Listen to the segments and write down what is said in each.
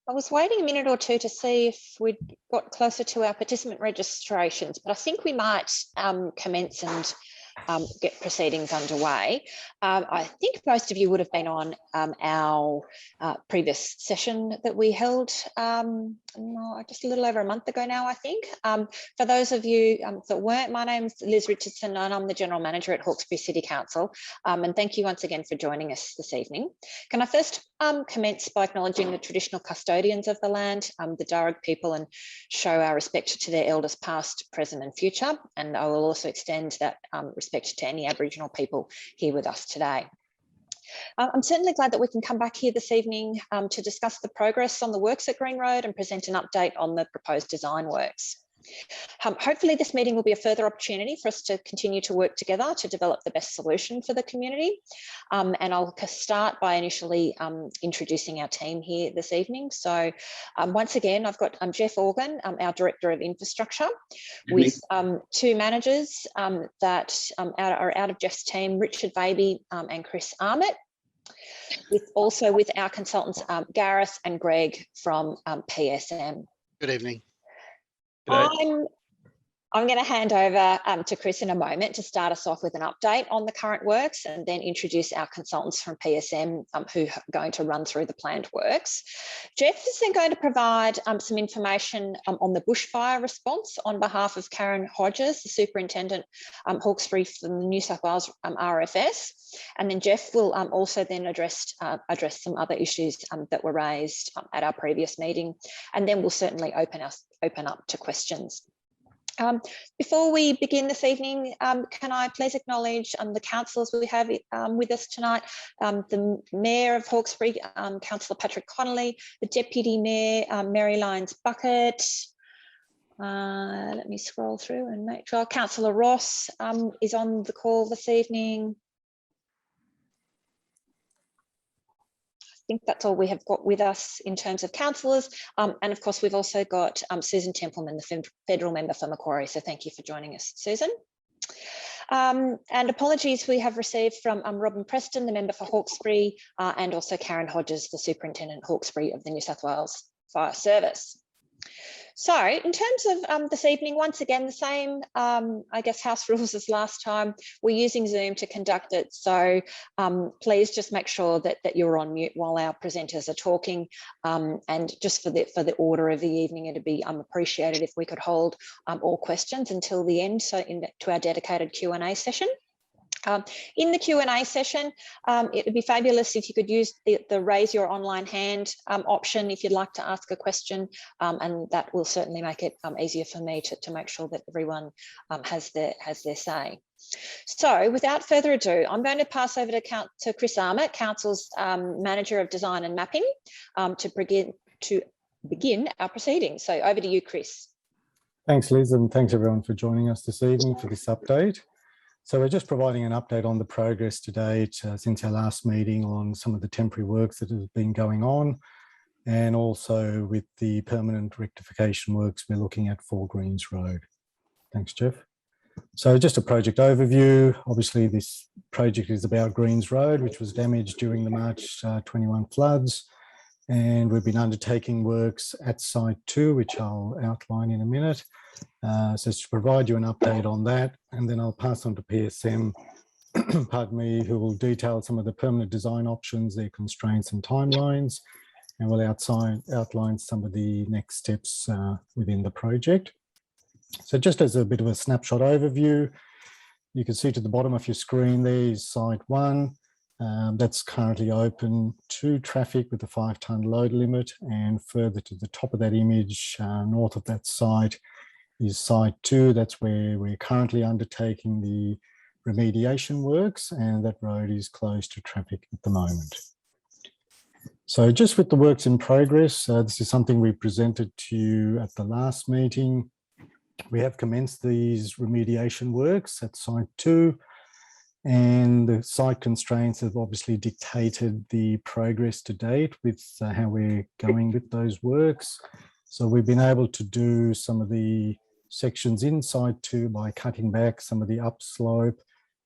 I was waiting a minute or two to see if we'd got closer to our participant registrations, but I think we might commence and get proceedings underway. I think most of you would have been on our previous session that we held just a little over a month ago now, I think. For those of you that weren't, my name's Liz Richardson and I'm the General Manager at Hawkesbury City Council. And thank you once again for joining us this evening. Can I first commence by acknowledging the traditional custodians of the land, the Darug people, and show our respect to their elders past, present and future. And I will also extend that respect to any Aboriginal people here with us today. I'm certainly glad that we can come back here this evening to discuss the progress on the works at Green Road and present an update on the proposed design works. Hopefully this meeting will be a further opportunity for us to continue to work together to develop the best solution for the community. And I'll start by initially introducing our team here this evening. So once again, I've got Jeff Organ, our Director of Infrastructure, with two managers that are out of Jeff's team, Richard Baby and Chris Armett. Also with our consultants, Gareth and Greg from PSM. Good evening. I'm going to hand over to Chris in a moment to start us off with an update on the current works and then introduce our consultants from PSM who are going to run through the planned works. Jeff is then going to provide some information on the bushfire response on behalf of Karen Hodges, the Superintendent Hawkesbury from the New South Wales RFS. And then Jeff will also then address some other issues that were raised at our previous meeting. And then we'll certainly open up to questions. Before we begin this evening, can I please acknowledge the councillors we have with us tonight, the Mayor of Hawkesbury, Councillor Patrick Connolly, the Deputy Mayor, Mary Lyons Bucket. Let me scroll through and make sure. Councillor Ross is on the call this evening. I think that's all we have got with us in terms of councillors. And of course, we've also got Susan Templeman, the federal member for Macquarie. So thank you for joining us, Susan. And apologies we have received from Robin Preston, the member for Hawkesbury, and also Karen Hodges, the Superintendent Hawkesbury of the New South Wales Fire Service. So in terms of this evening, once again, the same, I guess, house rules as last time. We're using Zoom to conduct it. So please just make sure that you're on mute while our presenters are talking. And just for the order of the evening, it'd be appreciated if we could hold all questions until the end, so to our dedicated Q&A session. In the Q&A session, it would be fabulous if you could use the raise your online hand option if you'd like to ask a question, and that will certainly make it easier for me to make sure that everyone has their say. So without further ado, I'm going to pass over to Chris Armett, Council's Manager of Design and Mapping, to begin our proceedings. So over to you, Chris. Thanks, Liz, and thanks everyone for joining us this evening for this update. So we're just providing an update on the progress to date since our last meeting on some of the temporary works that have been going on, and also with the permanent rectification works we're looking at for Greens Road. Thanks, Jeff. So just a project overview. Obviously, this project is about Greens Road, which was damaged during the March 21 floods. And we've been undertaking works at Site 2, which I'll outline in a minute. So to provide you an update on that, and then I'll pass on to PSM, pardon me, who will detail some of the permanent design options, their constraints and timelines, and will outline some of the next steps within the project. So just as a bit of a snapshot overview, you can see to the bottom of your screen there is Site 1. That's currently open to traffic with a 5-tonne load limit, and further to the top of that image, north of that site, is Site 2. That's where we're currently undertaking the remediation works, and that road is closed to traffic at the moment. So just with the works in progress, this is something we presented to you at the last meeting. We have commenced these remediation works at Site 2, and the site constraints have obviously dictated the progress to date with how we're going with those works. So we've been able to do some of the sections in Site 2 by cutting back some of the upslope.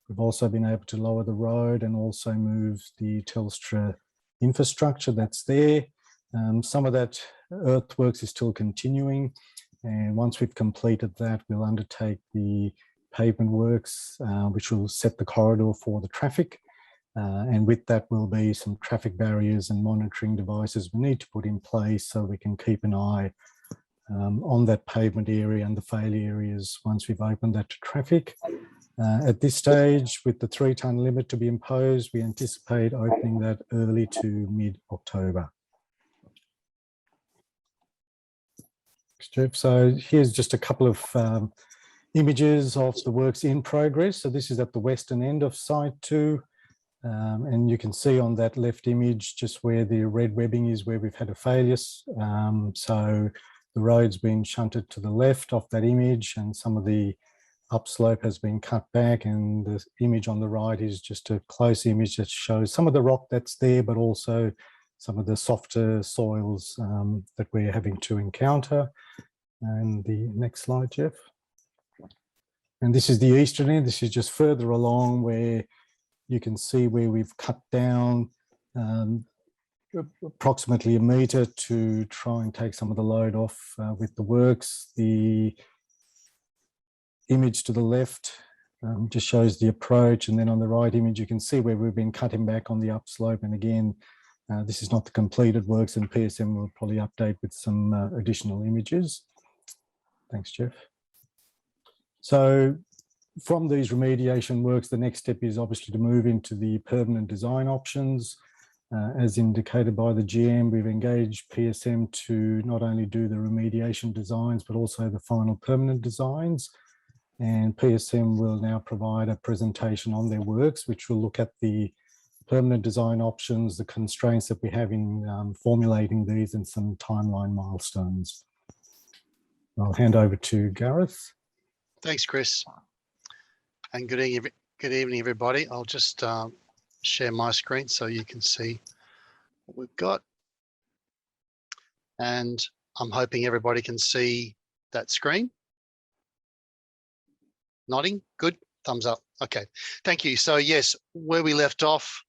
We've also been able to lower the road and also move the Telstra infrastructure that's there. Some of that earthworks is still continuing, and once we've completed that, we'll undertake the pavement works, which will set the corridor for the traffic. And with that will be some traffic barriers and monitoring devices we need to put in place so we can keep an eye on that pavement area and the failure areas once we've opened that to traffic. At this stage, with the 3-tonne limit to be imposed, we anticipate opening that early to mid-October. Thanks, Jeff. So here's just a couple of images of the works in progress. So this is at the western end of Site 2. And you can see on that left image just where the red webbing is, where we've had a failure. So the road's been shunted to the left of that image, and some of the upslope has been cut back, and the image on the right is just a close image that shows some of the rock that's there, but also some of the softer soils that we're having to encounter. And the next slide, Jeff. And this is the eastern end. This is just further along where you can see where we've cut down approximately a metre to try and take some of the load off with the works. The image to the left just shows the approach, and then on the right image you can see where we've been cutting back on the upslope. And again, this is not the completed works, and PSM will probably update with some additional images. Thanks, Jeff. So from these remediation works, the next step is obviously to move into the permanent design options. As indicated by the GM, we've engaged PSM to not only do the remediation designs, but also the final permanent designs. And PSM will now provide a presentation on their works, which will look at the permanent design options, the constraints that we have in formulating these, and some timeline milestones. I'll hand over to Gareth. Thanks, Chris. And good evening, everybody. I'll just share my screen so you can see what we've got. And I'm hoping everybody can see that screen. Nodding, good, thumbs up. Okay, thank you. So yes, where we left off,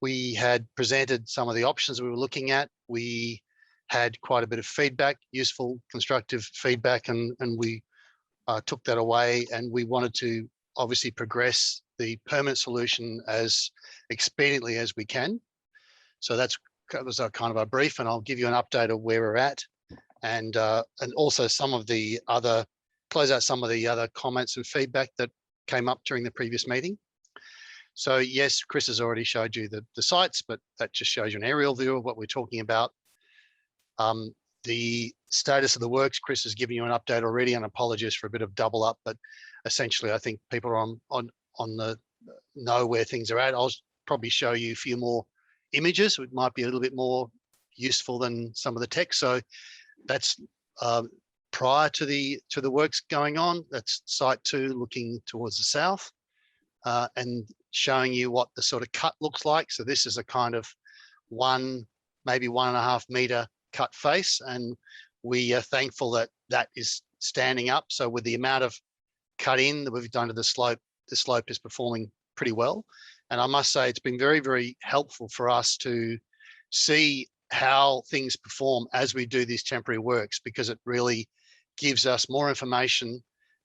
we had presented some of the options we were looking at. We had quite a bit of feedback, useful, constructive feedback, and we took that away, and we wanted to obviously progress the permanent solution as expediently as we can. So that was our kind of our brief, and I'll give you an update of where we're at, and also some of the other, close out some of the other comments and feedback that came up during the previous meeting. So yes, Chris has already showed you the sites, but that just shows you an aerial view of what we're talking about. The status of the works, Chris has given you an update already, and apologies for a bit of double up, but essentially I think people are on the know where things are at. I'll probably show you a few more images. It might be a little bit more useful than some of the text. So that's prior to the works going on. That's Site 2 looking towards the south, and showing you what the sort of cut looks like. So this is a kind of maybe 1.5 metre cut face, and we are thankful that that is standing up. So with the amount of cut in that we've done to the slope is performing pretty well. And I must say it's been very, very helpful for us to see how things perform as we do these temporary works, because it really gives us more information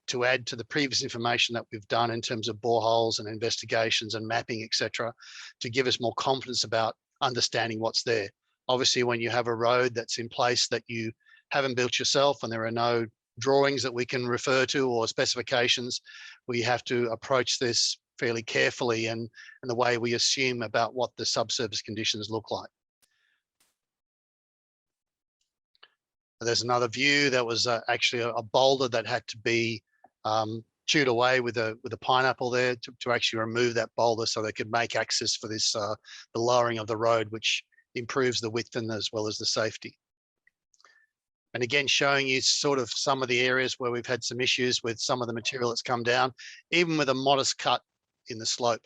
to add to the previous information that we've done in terms of boreholes and investigations and mapping, etc., to give us more confidence about understanding what's there. Obviously, when you have a road that's in place that you haven't built yourself and there are no drawings that we can refer to or specifications, we have to approach this fairly carefully and the way we assume about what the subsurface conditions look like. There's another view that was actually a boulder that had to be chewed away with a pineapple there to actually remove that boulder so they could make access for this the lowering of the road, which improves the width and as well as the safety. And again, showing you sort of some of the areas where we've had some issues with some of the material that's come down, even with a modest cut in the slope.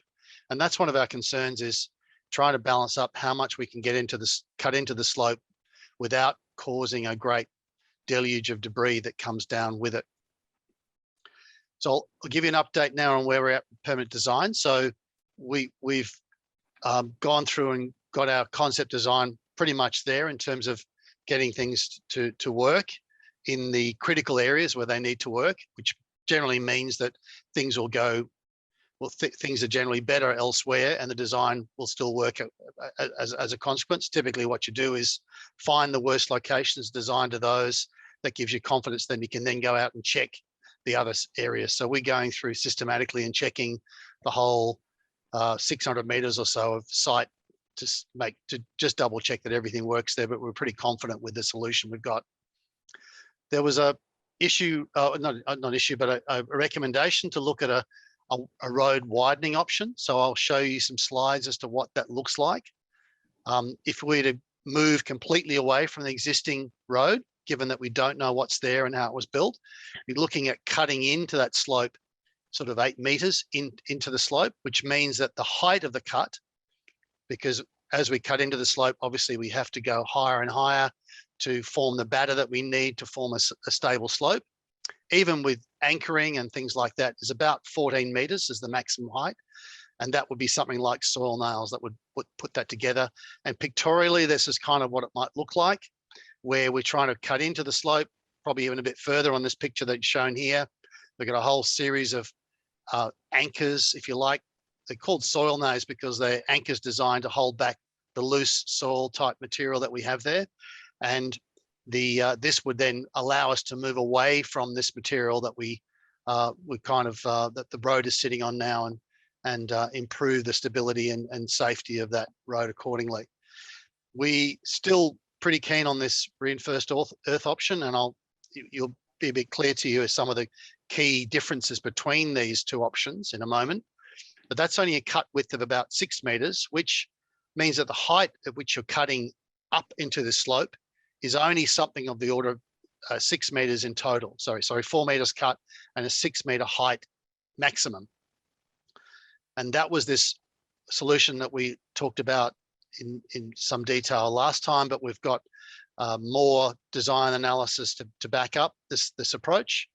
And that's one of our concerns, is trying to balance up how much we can get into this, cut into the slope without causing a great deluge of debris that comes down with it. So I'll give you an update now on where we're at with permanent design. So we've gone through and got our concept design pretty much there in terms of getting things to work in the critical areas where they need to work, which generally means that things will go, well, things are generally better elsewhere and the design will still work as a consequence. Typically what you do is find the worst locations, design to those. That gives you confidence, then you can then go out and check the other areas. So we're going through systematically and checking the whole 600 meters or so of site to just double check that everything works there, but we're pretty confident with the solution we've got. There was a issue, not issue, but a recommendation to look at a road widening option. So I'll show you some slides as to what that looks like. If we were to move completely away from the existing road, given that we don't know what's there and how it was built, you're looking at cutting into that slope sort of 8 meters into the slope, which means that the height of the cut, because as we cut into the slope, obviously we have to go higher and higher to form the batter that we need to form a stable slope. Even with anchoring and things like that, is about 14 meters is the maximum height. And that would be something like soil nails that would put that together. And pictorially, this is kind of what it might look like, where we're trying to cut into the slope, probably even a bit further on this picture that's shown here. We've got a whole series of anchors, if you like. They're called soil nails because they're anchors designed to hold back the loose soil type material that we have there. And this would then allow us to move away from this material that we kind of that the road is sitting on now, and improve the stability and safety of that road accordingly. We still pretty keen on this reinforced earth option, and you'll be a bit clear to you as some of the key differences between these two options in a moment. But that's only a cut width of about 6 meters, which means that the height at which you're cutting up into the slope is only something of the order of 6 meters in total. Sorry, 4 meters cut and a 6 meter height maximum. And that was this solution that we talked about in some detail last time, but we've got more design analysis to back up this approach.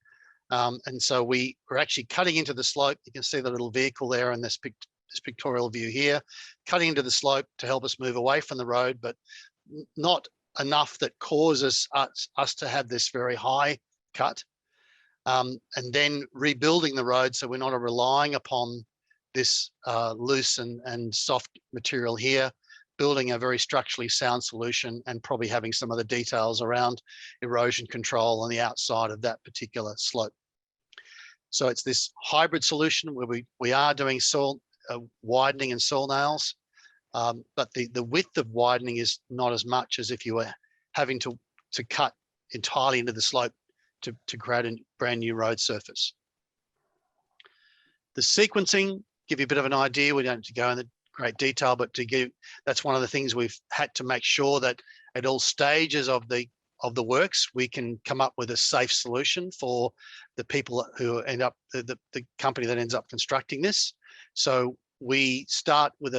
And so we're actually cutting into the slope. You can see the little vehicle there in this pictorial view here, cutting into the slope to help us move away from the road, but not enough that causes us to have this very high cut. And then rebuilding the road so we're not relying upon this loose and soft material here, building a very structurally sound solution and probably having some of the details around erosion control on the outside of that particular slope. So it's this hybrid solution where we are doing soil widening and soil nails, but the width of widening is not as much as if you were having to cut entirely into the slope to create a brand new road surface. The sequencing, give you a bit of an idea. We don't have to go into great detail, but that's one of the things we've had to make sure that at all stages of the works, we can come up with a safe solution for the people who end up, the company that ends up constructing this. So we start with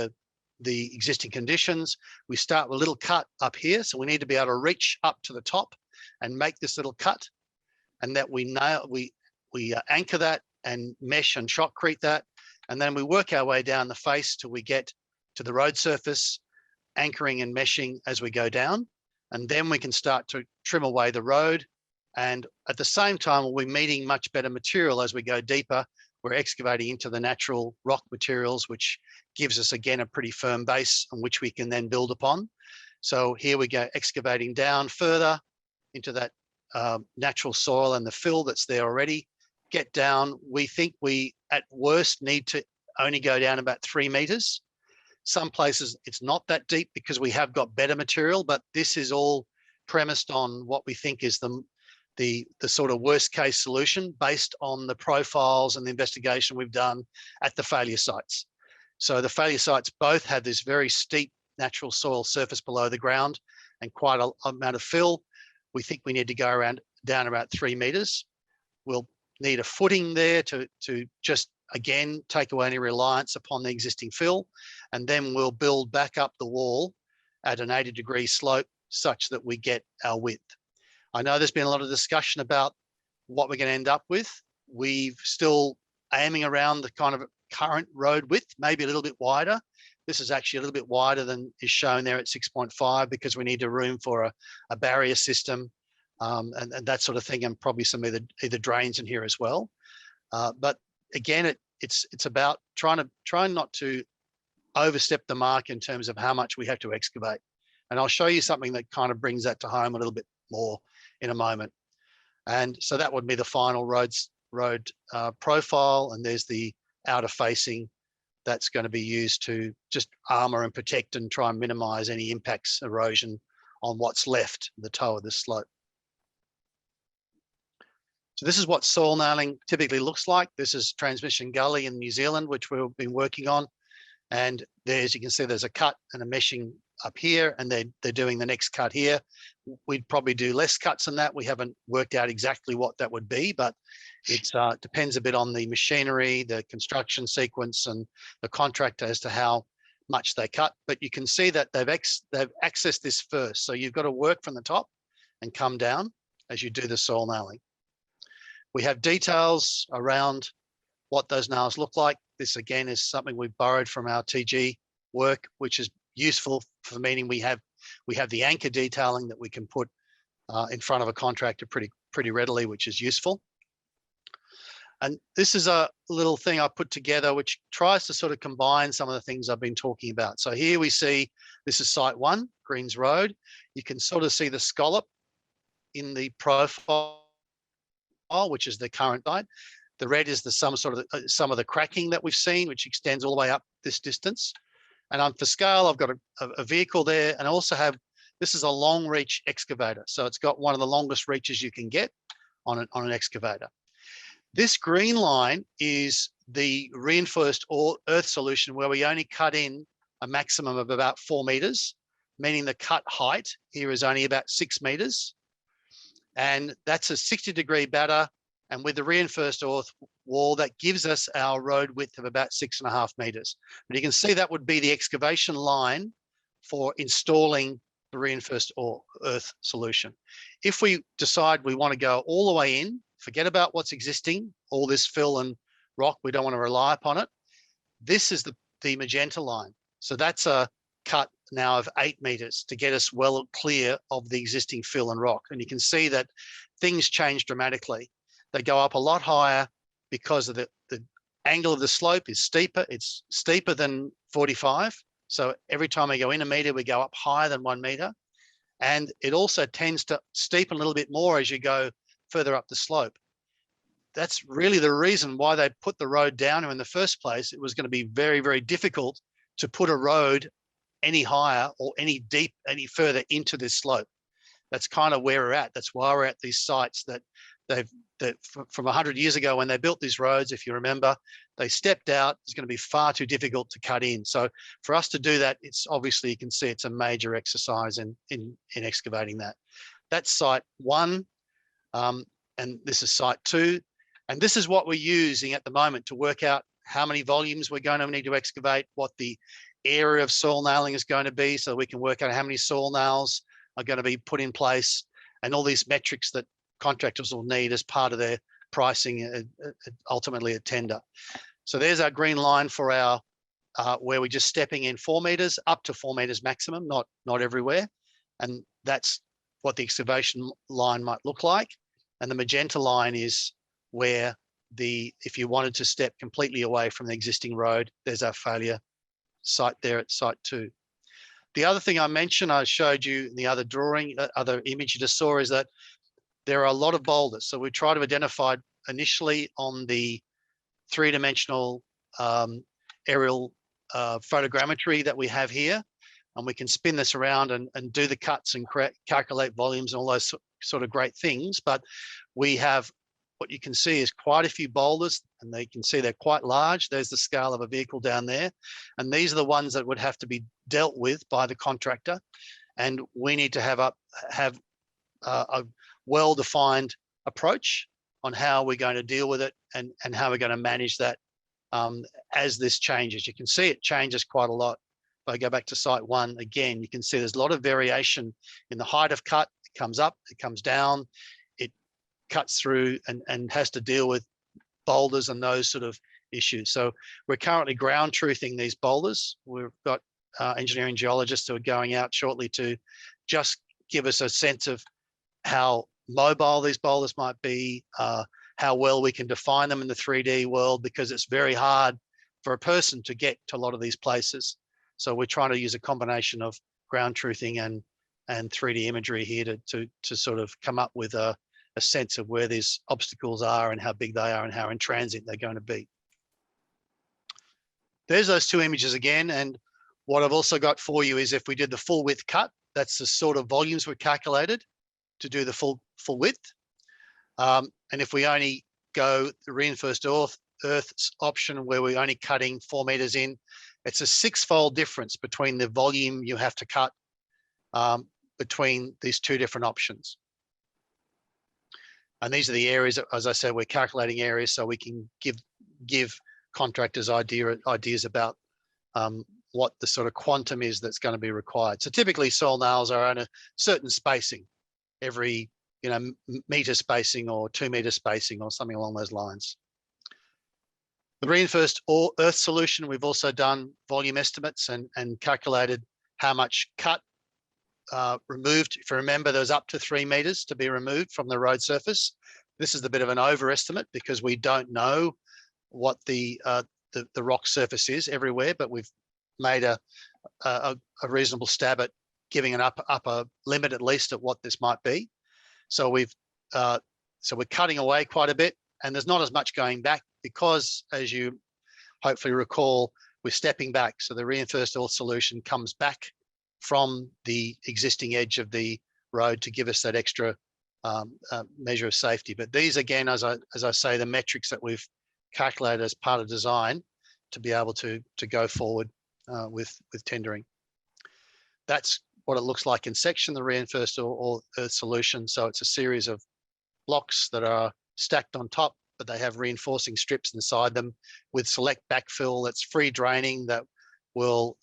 the existing conditions. We start with a little cut up here. So we need to be able to reach up to the top and make this little cut, and that we anchor that and mesh and shotcrete that. And then we work our way down the face till we get to the road surface, anchoring and meshing as we go down. And then we can start to trim away the road. And at the same time, we'll be meeting much better material as we go deeper. We're excavating into the natural rock materials, which gives us, again, a pretty firm base on which we can then build upon. So here we go, excavating down further into that natural soil and the fill that's there already. Get down, we think we at worst need to only go down about 3 meters. Some places it's not that deep because we have got better material, but this is all premised on what we think is the sort of worst case solution based on the profiles and the investigation we've done at the failure sites. So the failure sites both have this very steep natural soil surface below the ground and quite an amount of fill. We think we need to go down about 3 meters. We'll need a footing there to just, again, take away any reliance upon the existing fill. And then we'll build back up the wall at an 80-degree slope such that we get our width. I know there's been a lot of discussion about what we're going to end up with. We've still aiming around the kind of current road width, maybe a little bit wider, This is actually a little bit wider than is shown there at 6.5 because we need a room for a barrier system and that sort of thing, and probably some either drains in here as well. But again, it's about trying not to overstep the mark in terms of how much we have to excavate. And I'll show you something that kind of brings that to home a little bit more in a moment. And so that would be the final road profile, and there's the outer facing that's going to be used to just armor and protect and try and minimize any impacts, erosion on what's left, the toe of the slope. So this is what soil nailing typically looks like. This is Transmission Gully in New Zealand, which we've been working on. And there's, you can see there's a cut and a meshing up here, and they're doing the next cut here. We'd probably do less cuts than that. We haven't worked out exactly what that would be, but it depends a bit on the machinery, the construction sequence, and the contractor as to how much they cut. But you can see that they've accessed this first. So you've got to work from the top and come down as you do the soil nailing. We have details around what those nails look like. This again is something we've borrowed from our TG work, which is useful for meaning we have the anchor detailing that we can put in front of a contractor pretty readily, which is useful. And this is a little thing I put together which tries to sort of combine some of the things I've been talking about. So here we see this is site 1, Greens Road. You can sort of see the scallop in the profile, which is the current site. The red is some of the cracking that we've seen, which extends all the way up this distance. And for scale, I've got a vehicle there, and I also have, this is a long reach excavator. So it's got one of the longest reaches you can get on an excavator. This green line is the reinforced earth solution where we only cut in a maximum of about 4 meters, meaning the cut height here is only about 6 meters. And that's a 60-degree batter. And with the reinforced earth wall, that gives us our road width of about 6.5 meters. But you can see that would be the excavation line for installing the reinforced earth solution. If we decide we want to go all the way in, forget about what's existing, all this fill and rock, we don't want to rely upon it. This is the magenta line. So that's a cut now of 8 meters to get us well clear of the existing fill and rock. And you can see that things change dramatically. They go up a lot higher because of the angle of the slope is steeper. It's steeper than 45. So every time we go in a meter, we go up higher than 1 meter. And it also tends to steepen a little bit more as you go further up the slope. That's really the reason why they put the road down in the first place. It was going to be very, very difficult to put a road any higher or any further into this slope. That's kind of where we're at. That's why we're at these sites that from 100 years ago when they built these roads, if you remember, they stepped out. It's going to be far too difficult to cut in. So for us to do that, it's obviously, you can see it's a major exercise in excavating that. That's site 1, and this is site 2. And this is what we're using at the moment to work out how many volumes we're going to need to excavate, what the area of soil nailing is going to be, so we can work out how many soil nails are going to be put in place, and all these metrics that contractors will need as part of their pricing, ultimately a tender. So there's our green line for our where we're just stepping in 4 meters, up to 4 meters maximum, not everywhere. And that's what the excavation line might look like. And the magenta line is where if you wanted to step completely away from the existing road, there's our failure site there at site 2. The other thing I mentioned, I showed you in the other drawing, other image you just saw, is that there are a lot of boulders. So we try to identify initially on the 3-dimensional aerial photogrammetry that we have here, and we can spin this around and do the cuts and calculate volumes and all those sort of great things. But we have, what you can see is quite a few boulders, and they can see they're quite large. There's the scale of a vehicle down there. And these are the ones that would have to be dealt with by the contractor. And we need to have a well-defined approach on how we're going to deal with it and how we're going to manage that as this changes. You can see it changes quite a lot. If I go back to site 1 again, you can see there's a lot of variation in the height of cut. It comes up, it comes down, it cuts through and has to deal with boulders and those sort of issues. So we're currently ground truthing these boulders. We've got engineering geologists who are going out shortly to just give us a sense of how mobile these boulders might be, how well we can define them in the 3D world, because it's very hard for a person to get to a lot of these places. So we're trying to use a combination of ground truthing and 3D imagery here to sort of come up with a sense of where these obstacles are and how big they are and how intransigent they're going to be. There's those two images again. And what I've also got for you is if we did the full width cut, that's the sort of volumes we've calculated to do the full width. And if we only go the reinforced earth's option where we're only cutting 4 meters in, it's a 6-fold difference between the volume you have to cut between these two different options. And these are the areas, as I said, we're calculating areas so we can give contractors ideas about what the sort of quantum is that's going to be required. So typically soil nails are on a certain spacing, every meter spacing or 2 meter spacing or something along those lines. The reinforced earth solution, we've also done volume estimates and calculated how much cut removed. If you remember, there's up to 3 meters to be removed from the road surface. This is a bit of an overestimate because we don't know what the rock surface is everywhere, but we've made a reasonable stab at giving an upper limit at least at what this might be. So we're cutting away quite a bit, and there's not as much going back because, as you hopefully recall, we're stepping back. So the reinforced earth solution comes back from the existing edge of the road to give us that extra measure of safety. But these, again, as I say, the metrics that we've calculated as part of design to be able to go forward with tendering. That's what it looks like in section, the reinforced earth solution. So it's a series of blocks that are stacked on top, but they have reinforcing strips inside them with select backfill that's free draining that will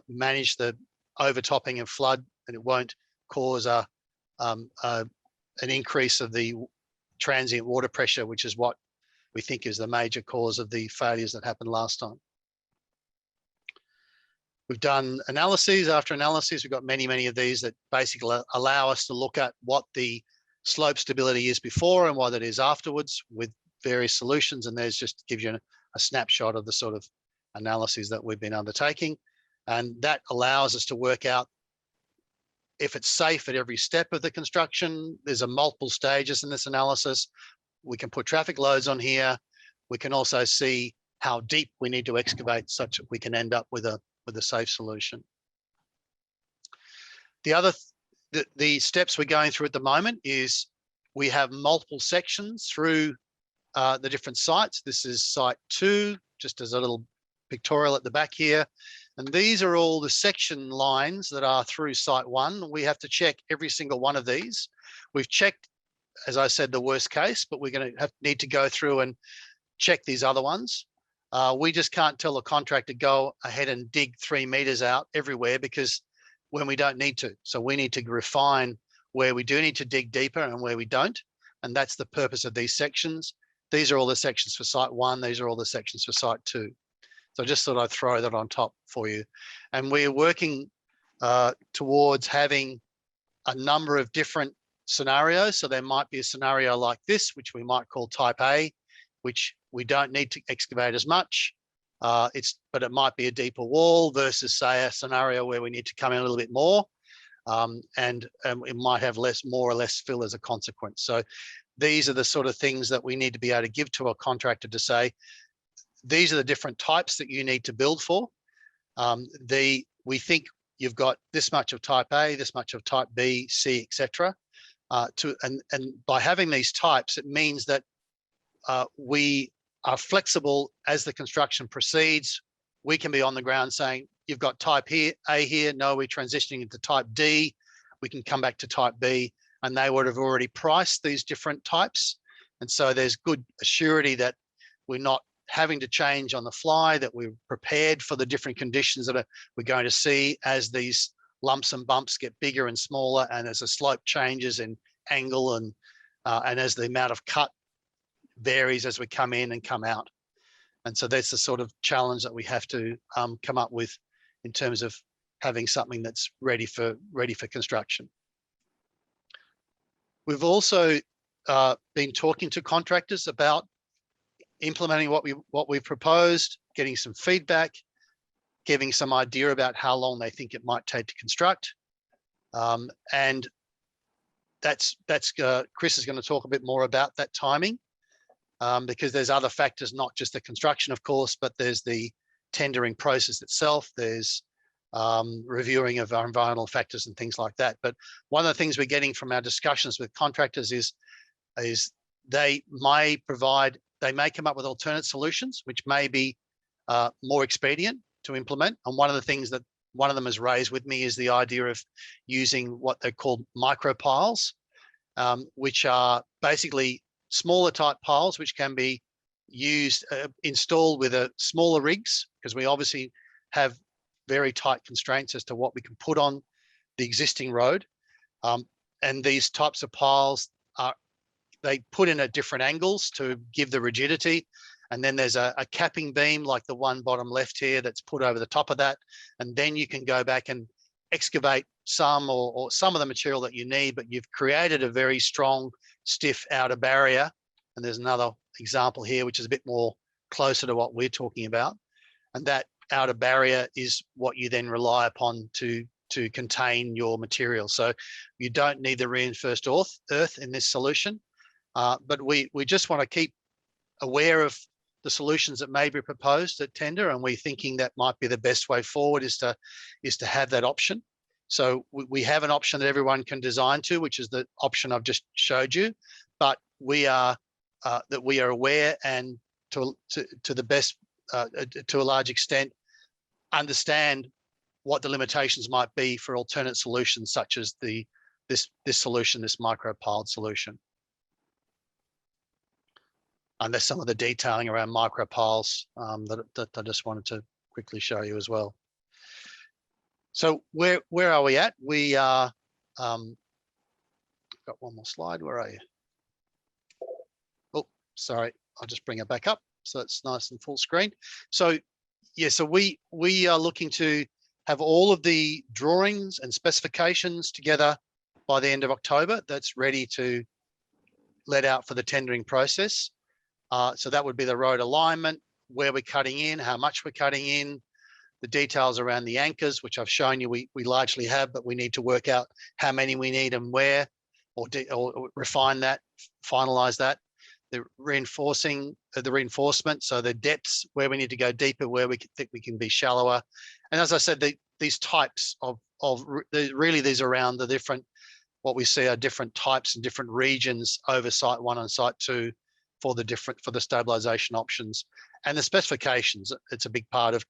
manage the overtopping and flood, and it won't cause an increase of the transient water pressure, which is what we think is the major cause of the failures that happened last time. We've done analyses after analyses. We've got many of these that basically allow us to look at what the slope stability is before and what it is afterwards with various solutions. And there's just gives you a snapshot of the sort of analyses that we've been undertaking. And that allows us to work out if it's safe at every step of the construction. There's a multiple stages in this analysis. We can put traffic loads on here. We can also see how deep we need to excavate such that we can end up with a safe solution. The steps we're going through at the moment is we have multiple sections through the different sites. This is site 2, just as a little pictorial at the back here. And these are all the section lines that are through site 1. We have to check every single one of these. We've checked, as I said, the worst case, but we're going to need to go through and check these other ones. We just can't tell a contractor go ahead and dig 3 meters out everywhere because when we don't need to. So we need to refine where we do need to dig deeper and where we don't. And that's the purpose of these sections. These are all the sections for site 1. These are all the sections for site 2. So I just thought I'd throw that on top for you. And we're working towards having a number of different scenarios. So there might be a scenario like this, which we might call type A, which we don't need to excavate as much. But it might be a deeper wall versus, say, a scenario where we need to come in a little bit more. And it might have more or less fill as a consequence. So these are the sort of things that we need to be able to give to a contractor to say, these are the different types that you need to build for. We think you've got this much of type A, this much of type B, C, etc. And by having these types, it means that we are flexible as the construction proceeds. We can be on the ground saying, you've got type A here. No, we're transitioning into type D. We can come back to type B, and they would have already priced these different types. And so there's good surety that we're not having to change on the fly, that we're prepared for the different conditions that we're going to see as these lumps and bumps get bigger and smaller, and as the slope changes in angle and as the amount of cut varies as we come in and come out. And so that's the sort of challenge that we have to come up with in terms of having something that's ready for construction. We've also been talking to contractors about implementing what we've proposed, getting some feedback, giving some idea about how long they think it might take to construct. And that's Chris is going to talk a bit more about that timing, because there's other factors, not just the construction, of course, but there's the tendering process itself. There's reviewing of our environmental factors and things like that. But one of the things we're getting from our discussions with contractors is they may come up with alternate solutions, which may be more expedient to implement. And one of the things that one of them has raised with me is the idea of using what they're called micro piles, which are basically smaller type piles, which can be used, installed with smaller rigs, because we obviously have very tight constraints as to what we can put on the existing road. And these types of piles they put in at different angles to give the rigidity. And then there's a capping beam like the one bottom left here that's put over the top of that. And then you can go back and excavate some or some of the material that you need, but you've created a very strong, stiff outer barrier. And there's another example here, which is a bit more closer to what we're talking about. And that outer barrier is what you then rely upon to contain your material. So you don't need the reinforced earth in this solution. But we just want to keep aware of the solutions that may be proposed at tender, and we're thinking that might be the best way forward is to have that option. So we have an option that everyone can design to, which is the option I've just showed you, but we are aware and to the best to a large extent understand what the limitations might be for alternate solutions such as this solution, this micro-piled solution. And there's some of the detailing around micro-piles that I just wanted to quickly show you as well. So where are we at? We are, got one more slide, where are you? Oh, sorry, I'll just bring it back up so it's nice and full screen. So yeah, so we are looking to have all of the drawings and specifications together by the end of October. That's ready to let out for the tendering process. So that would be the road alignment, where we're cutting in, how much we're cutting in, the details around the anchors, which I've shown you we largely have, but we need to work out how many we need and where, or refine that, finalize that. The reinforcement, so the depths, where we need to go deeper, where we think we can be shallower. And as I said, these types of really these are around the different, what we see are different types and different regions over site 1 and site 2 for the stabilization options and the specifications. It's a big part of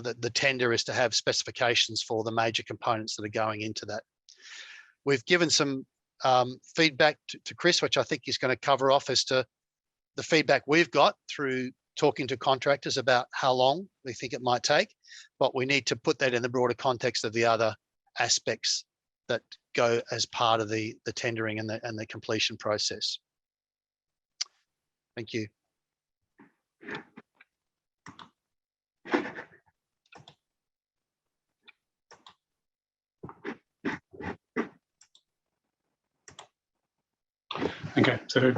the tender is to have specifications for the major components that are going into that. We've given some feedback to Chris, which I think he's going to cover off as to the feedback we've got through talking to contractors about how long we think it might take, but we need to put that in the broader context of the other aspects that go as part of the tendering and the completion process. Thank you. Okay, so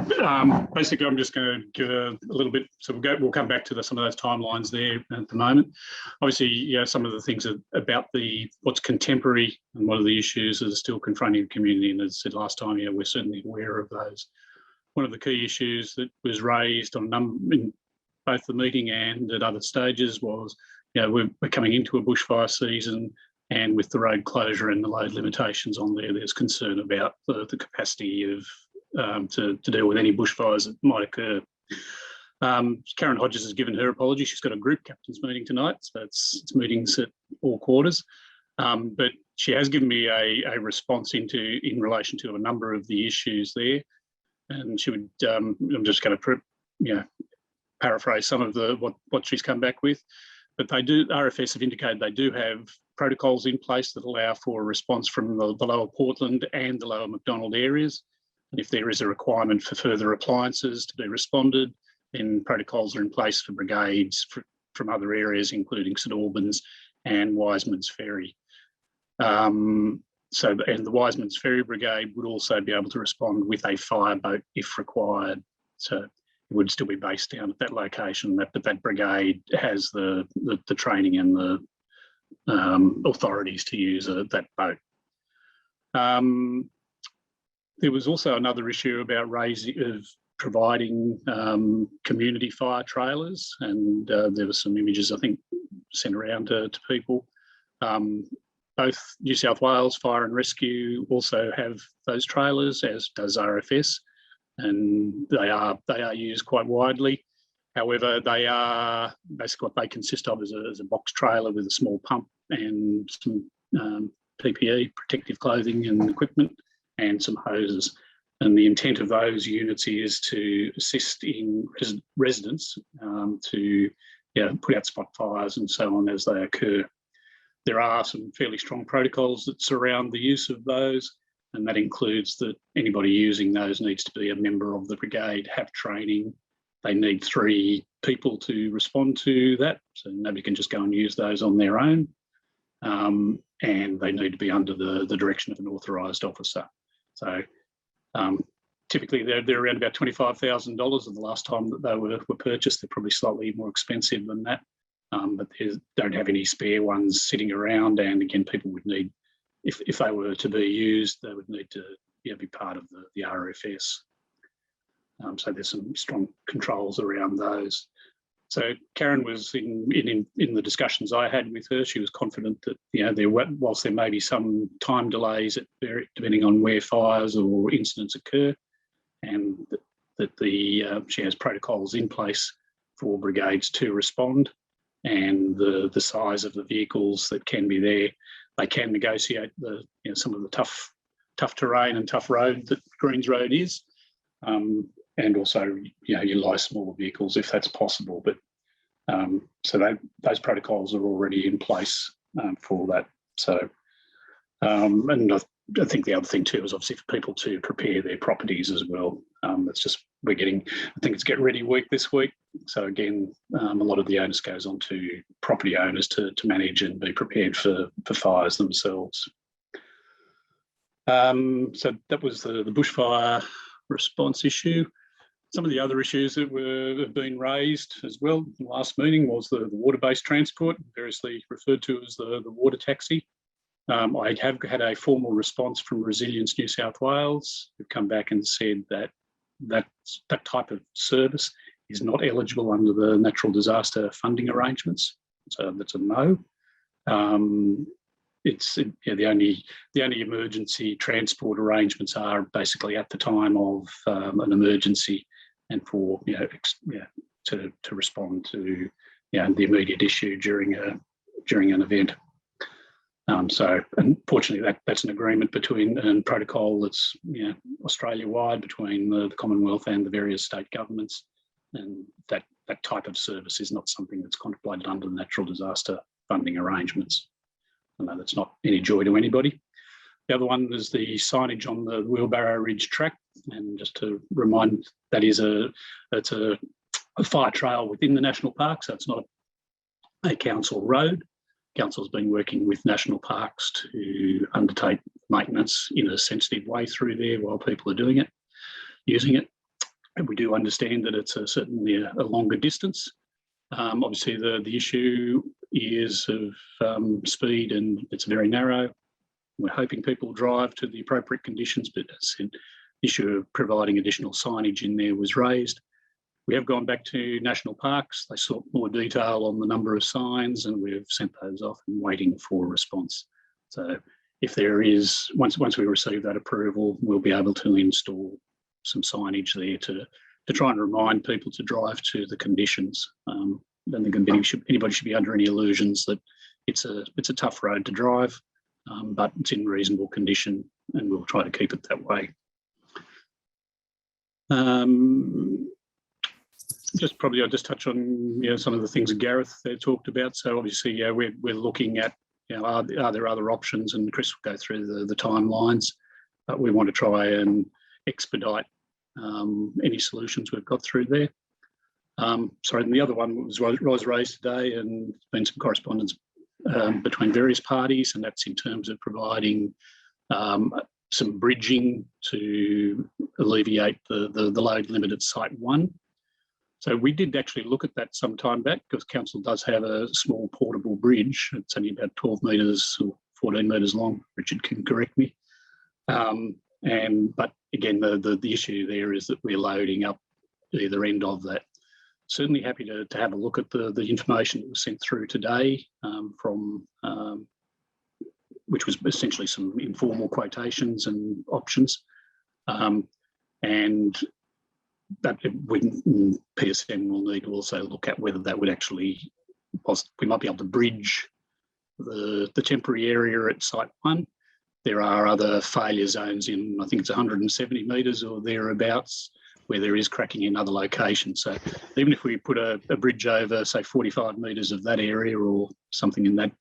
basically I'm just going to give a little bit, so we'll come back to some of those timelines there at the moment. Obviously, yeah, some of the things about what's contemporary and what are the issues that are still confronting the community, and as I said last time, yeah, we're certainly aware of those. One of the key issues that was raised in both the meeting and at other stages was, you know, we're coming into a bushfire season, and with the road closure and the load limitations on there's concern about the capacity of to deal with any bushfires that might occur. Karen Hodges has given her apology. She's got a group captains meeting tonight, so it's meetings at all quarters. But she has given me a response in relation to a number of the issues there, and she would. I'm just going to paraphrase some of what she's come back with. But RFS have indicated they do have protocols in place that allow for a response from the lower Portland and the lower McDonald areas. And if there is a requirement for further appliances to be responded, Then protocols are in place for brigades from other areas, including St Albans and Wiseman's Ferry. And the Wiseman's Ferry Brigade would also be able to respond with a fireboat if required. So it would still be based down at that location, but that brigade has the training and the authorities to use that boat. There was also another issue about providing community fire trailers, and there were some images, I think, sent around to people. Both New South Wales Fire and Rescue also have those trailers, as does RFS, and they are used quite widely. However, they are basically what they consist of is a box trailer with a small pump and some PPE, protective clothing and equipment, and some hoses. And the intent of those units is to assist in residents to put out spot fires and so on as they occur. There are some fairly strong protocols that surround the use of those, and that includes that anybody using those needs to be a member of the brigade, have training. They need 3 people to respond to that, so nobody can just go and use those on their own. And they need to be under the direction of an authorised officer. So typically they're around about $25,000, and the last time that they were purchased, they're probably slightly more expensive than that. But they don't have any spare ones sitting around, and again, people would need, if they were to be used, they would need to be part of the RFS. So there's some strong controls around those. So Karen was in the discussions I had with her, she was confident that whilst there may be some time delays depending on where fires or incidents occur, and that she has protocols in place for brigades to respond, and the size of the vehicles that can be there. They can negotiate some of the tough terrain and tough road that Greens Road is, and also utilise smaller vehicles if that's possible. But so those protocols are already in place for that. So and I think the other thing too is obviously for people to prepare their properties as well. It's just I think it's Get Ready Week this week. So again, a lot of the onus goes on to property owners to manage and be prepared for fires themselves. So that was the bushfire response issue. Some of the other issues that have been raised as well in the last meeting was the water-based transport, variously referred to as the water taxi. I have had a formal response from Resilience New South Wales, who've come back and said that type of service is not eligible under the natural disaster funding arrangements. So that's a no. The only emergency transport arrangements are basically at the time of an emergency, and for to respond to the immediate issue during an event. So unfortunately, that's an agreement and protocol that's Australia-wide between the Commonwealth and the various state governments, and that type of service is not something that's contemplated under the natural disaster funding arrangements. I know that's not any joy to anybody. The other one is the signage on the Wheelbarrow Ridge track, and just to remind, it's a fire trail within the national park, so it's not a council road. Council's been working with national parks to undertake maintenance in a sensitive way through there while people are using it. And we do understand that it's certainly a longer distance. Obviously, the issue is of speed, and it's very narrow. We're hoping people drive to the appropriate conditions, but as I said, the issue of providing additional signage in there was raised. We have gone back to national parks. They sought more detail on the number of signs, and we've sent those off and waiting for a response. So if there is, once we receive that approval, we'll be able to install some signage there to try and remind people to drive to the conditions. Then anybody should be under any illusions that it's a tough road to drive, but it's in reasonable condition, and we'll try to keep it that way. I'll just touch on some of the things that Gareth talked about. So obviously, we're looking at are there other options, and Chris will go through the timelines. But we want to try and expedite any solutions we've got through there. Sorry, and the other one was raised today, and there's been some correspondence between various parties, and that's in terms of providing some bridging to alleviate the load limit at Site 1. So we did actually look at that some time back, because council does have a small portable bridge. It's only about 12 metres or 14 metres long. Richard can correct me. But again, the issue there is that we're loading up either end of that. Certainly happy to have a look at the information that was sent through today from which was essentially some informal quotations and options. But PSN will need to also look at whether that would actually, we might be able to bridge the temporary area at Site 1. There are other failure zones in, I think it's 170 metres or thereabouts, where there is cracking in other locations. So even if we put a bridge over, say, 45 metres of that area or something in that,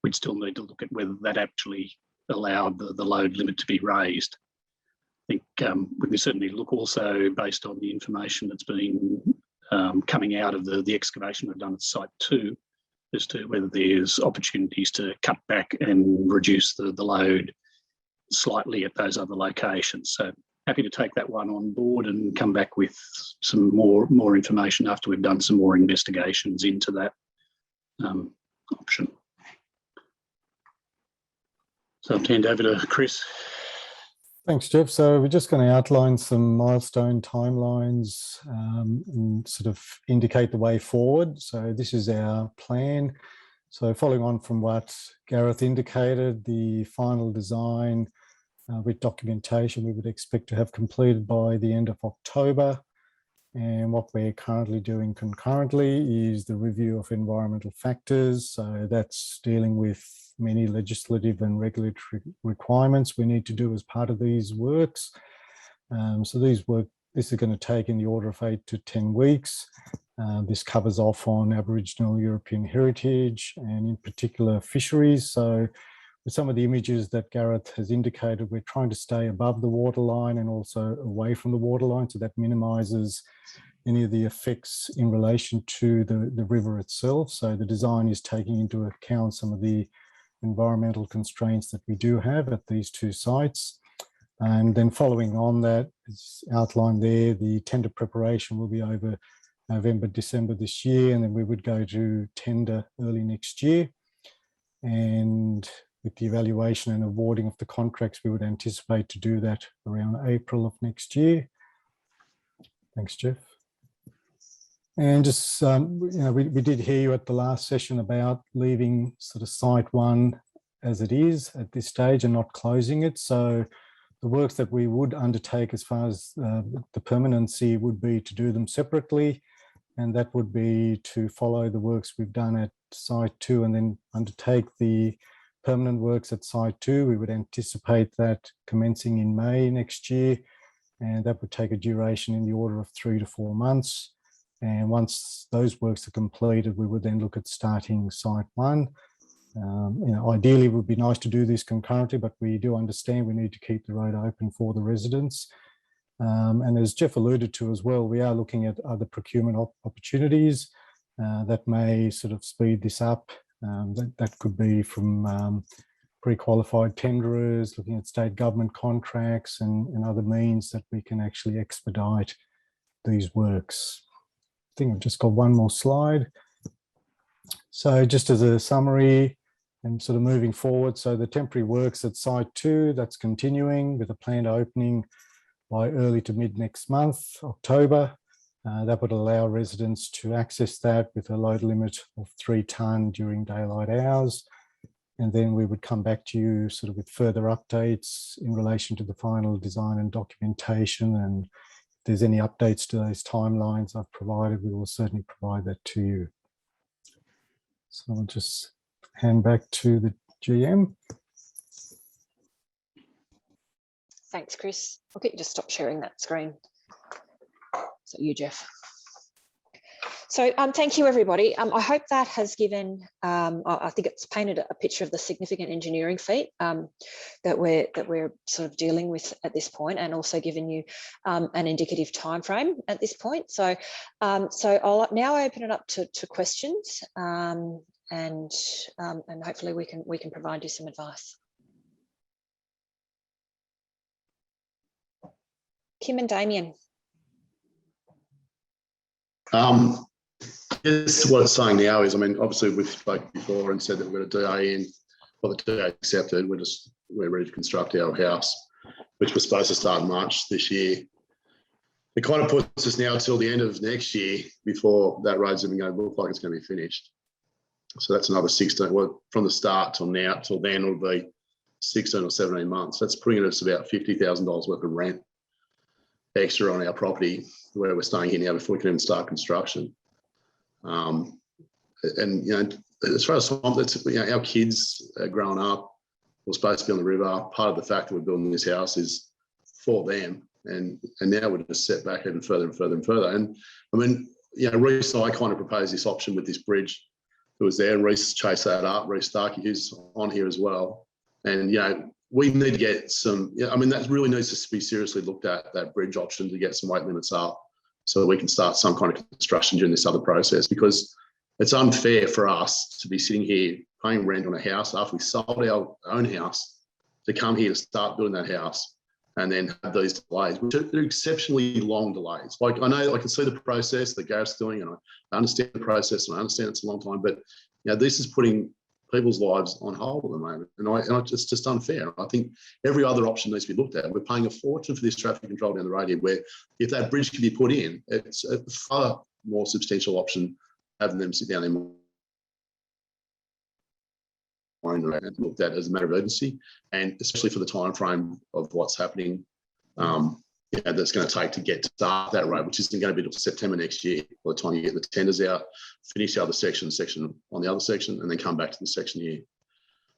we'd still need to look at whether that actually allowed the load limit to be raised. I think we can certainly look also, based on the information that's been coming out of the excavation we've done at Site 2, as to whether there's opportunities to cut back and reduce the load slightly at those other locations. So happy to take that one on board and come back with some more information after we've done some more investigations into that option. So I'll hand over to Chris. Thanks, Jeff. So we're just going to outline some milestone timelines and sort of indicate the way forward. So this is our plan. So following on from what Gareth indicated, the final design with documentation we would expect to have completed by the end of October. And what we're currently doing concurrently is the review of environmental factors. So that's dealing with many legislative and regulatory requirements we need to do as part of these works. So this is going to take in the order of 8 to 10 weeks. This covers off on Aboriginal European heritage and in particular fisheries. So with some of the images that Gareth has indicated, we're trying to stay above the waterline and also away from the waterline, so that minimises any of the effects in relation to the river itself. So the design is taking into account some of the environmental constraints that we do have at these two sites. And then following on that, is outlined there, the tender preparation will be over November, December this year, and then we would go to tender early next year. And with the evaluation and awarding of the contracts, we would anticipate to do that around April of next year. Thanks, Jeff. And just, we did hear you at the last session about leaving sort of Site 1 as it is at this stage and not closing it. So the works that we would undertake as far as the permanency would be to do them separately. And that would be to follow the works we've done at Site 2 and then undertake the permanent works at Site 2. We would anticipate that commencing in May next year. And that would take a duration in the order of 3 to 4 months. And once those works are completed, we would then look at starting Site 1. Ideally, it would be nice to do this concurrently, but we do understand we need to keep the road open for the residents. And as Jeff alluded to as well, we are looking at other procurement opportunities that may sort of speed this up. That could be from pre-qualified tenderers, looking at state government contracts and other means that we can actually expedite these works. I think I've just got one more slide. So just as a summary and sort of moving forward, so the temporary works at Site 2, that's continuing with a planned opening by early to mid next month, October. That would allow residents to access that with a load limit of 3 tonne during daylight hours. And then we would come back to you sort of with further updates in relation to the final design and documentation. And if there's any updates to those timelines I've provided, we will certainly provide that to you. So I'll just hand back to the GM. Thanks, Chris. I'll get you to stop sharing that screen. So you, Jeff. So thank you, everybody. I hope that has given, I think it's painted a picture of the significant engineering feat that we're sort of dealing with at this point, and also given you an indicative time frame at this point. So I'll now open it up to questions, and hopefully we can provide you some advice. Kim and Damien. Yes, what it's saying now is, I mean, obviously we've spoken before and said that we've got a DA in, well, the DA accepted, we're ready to construct our house, which was supposed to start in March this year. It kind of puts us now till the end of next year before that road's even going to look like it's going to be finished. So that's another 16, well, from the start till now, till then it'll be 16 or 17 months. That's putting us about $50,000 worth of rent extra on our property where we're staying here now before we can even start construction. And you know, as far as swamp, that's, you know, our kids are growing up. We're supposed to be on the river. Part of the fact that we're building this house is for them, and now we're just set back even further and further and further. And I mean, you know, Reece and I kind of proposed this option with this bridge that was there, and Reece chased that up. Reece Starkey, who's on here as well, and you know, we need to get some. Yeah, I mean, that really needs to be seriously looked at, that bridge option, to get some weight limits up, so that we can start some kind of construction during this other process, because it's unfair for us to be sitting here paying rent on a house after we sold our own house to come here to start building that house and then have these delays, which are exceptionally long delays. Like, I know I can see the process that Gareth's doing, and I understand the process, and I understand it's a long time, but you know, this is putting people's lives on hold at the moment, and it's just unfair. I think every other option needs to be looked at. We're paying a fortune for this traffic control down the road here, where if that bridge can be put in, it's a far more substantial option having them sit down and looked at as a matter of urgency, and especially for the time frame of what's happening, you know, that's going to take to get to start that road, which isn't going to be until September next year. By the time you get the tenders out, finish the other section on the other section, and then come back to the section here.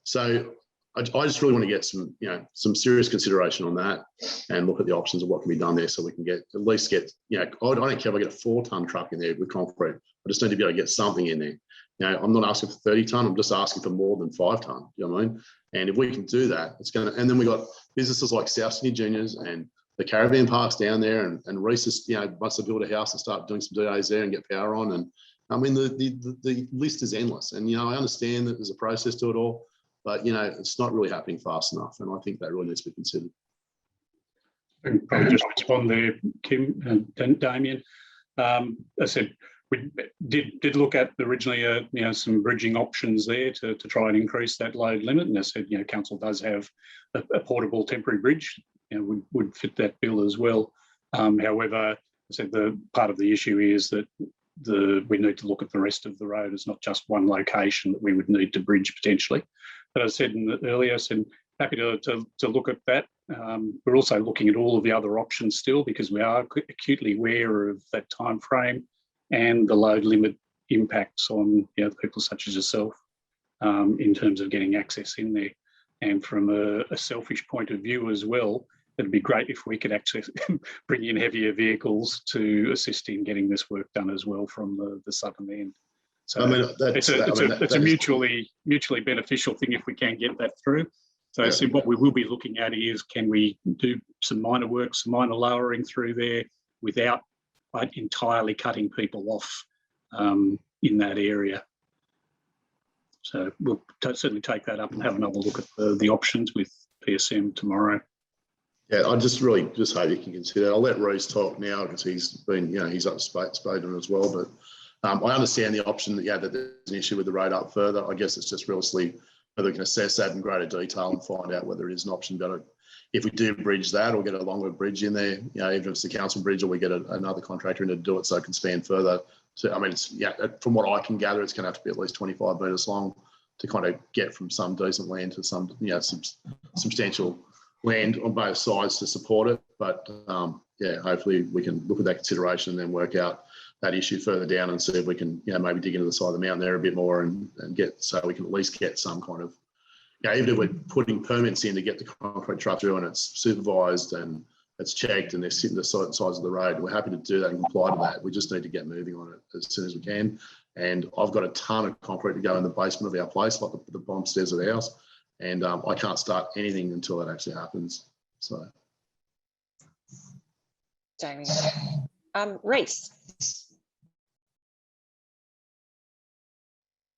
So I just really want to get some, you know, some serious consideration on that, and look at the options of what can be done there, so we can get, at least get, you know, I don't care if I get a 4-ton truck in there with concrete. I just need to be able to get something in there. Now, I'm not asking for 30 ton, I'm just asking for more than 5 ton. You know what I mean? And if we can do that, it's going to, and then we got businesses like South Sydney Juniors and the caravan parks down there, and Reece, you know, wants to build a house and start doing some DAs there and get power on. And I mean, the list is endless. And, you know, I understand that there's a process to it all, but, you know, it's not really happening fast enough. And I think that really needs to be considered. And probably just respond there, Kim and Damien. I said, we did look at originally, you know, some bridging options there to try and increase that load limit. And I said, you know, council does have a portable temporary bridge, you know, would fit that bill as well. However, I said the part of the issue is that we need to look at the rest of the road as not just one location that we would need to bridge potentially. But as I said earlier, I said happy to look at that. We're also looking at all of the other options still, because we are acutely aware of that time frame and the load limit impacts on, you know, people such as yourself in terms of getting access in there. And from a selfish point of view as well, it'd be great if we could actually bring in heavier vehicles to assist in getting this work done as well from the southern end. So I mean, it's a mutually beneficial thing if we can get that through. So yeah. So what we will be looking at is, can we do some minor work, some minor lowering through there without entirely cutting people off in that area. So we'll certainly take that up and have another look at the options with PSM tomorrow. Yeah, I just really just hope you can consider. I'll let Reece talk now, because he's been, you know, he's up to Spoden as well. But I understand the option that, yeah, that there's an issue with the road up further. I guess it's just realistically whether we can assess that in greater detail and find out whether it is an option. But if we do bridge that, or get a longer bridge in there, you know, even if it's the council bridge, or we get another contractor in to do it so it can span further. So, I mean, it's, yeah, from what I can gather, it's going to have to be at least 25 metres long to kind of get from some decent land to some, you know, substantial land on both sides to support it. But yeah, hopefully we can look at that consideration and then work out that issue further down and see if we can, you know, maybe dig into the side of the mountain there a bit more and get, so we can at least get some kind of, you know, even if we're putting permits in to get the concrete truck through and it's supervised and it's checked and they're sitting the sides of the road. We're happy to do that and comply to that. We just need to get moving on it as soon as we can. And I've got a ton of concrete to go in the basement of our place, like the bottom stairs of the house. And I can't start anything until that actually happens. So. Damien. Reece.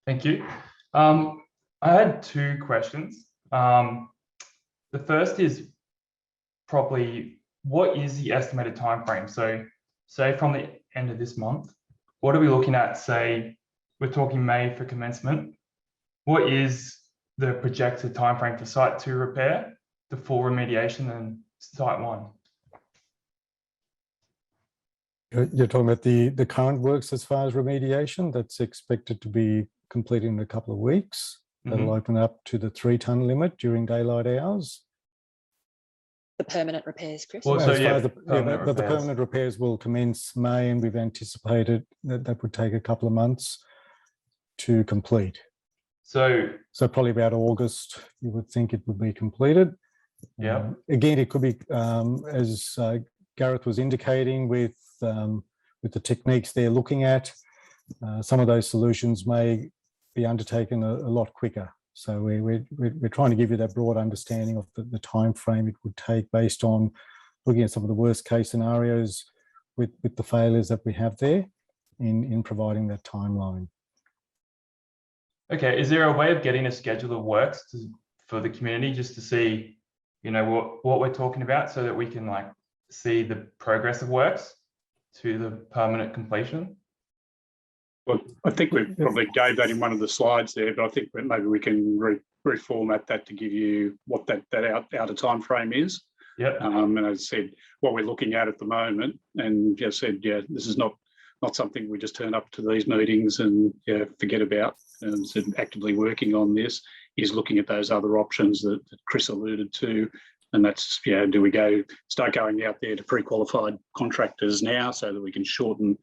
Thank you. I had two questions. The first is probably, what is the estimated time frame? So say from the end of this month, what are we looking at? Say we're talking May for commencement. What is the projected time frame for site 2 repair, the full remediation, and site 1? You're talking about the current works as far as remediation that's expected to be completed in a couple of weeks. That'll open up to the 3-ton limit during daylight hours. The permanent repairs, Chris. Well, so yeah, but the permanent repairs will commence May, and we've anticipated that would take a couple of months to complete. So probably about August, you would think it would be completed. Yeah. Again, it could be, as Gareth was indicating, with the techniques they're looking at, some of those solutions may be undertaken a lot quicker. So we're trying to give you that broad understanding of the time frame it would take based on looking at some of the worst case scenarios with the failures that we have there in providing that timeline. okay, is there a way of getting a schedule of works for the community just to see, you know, what we're talking about, so that we can like see the progress of works to the permanent completion? Well, I think we probably gave that in one of the slides there, but I think that maybe we can reformat that to give you what that outer time frame is. Yeah. And as I said, what we're looking at the moment, and just said, yeah, this is not something we just turn up to these meetings and forget about. And so actively working on this is looking at those other options that Chris alluded to. And that's, do we start going out there to pre-qualified contractors now so that we can shorten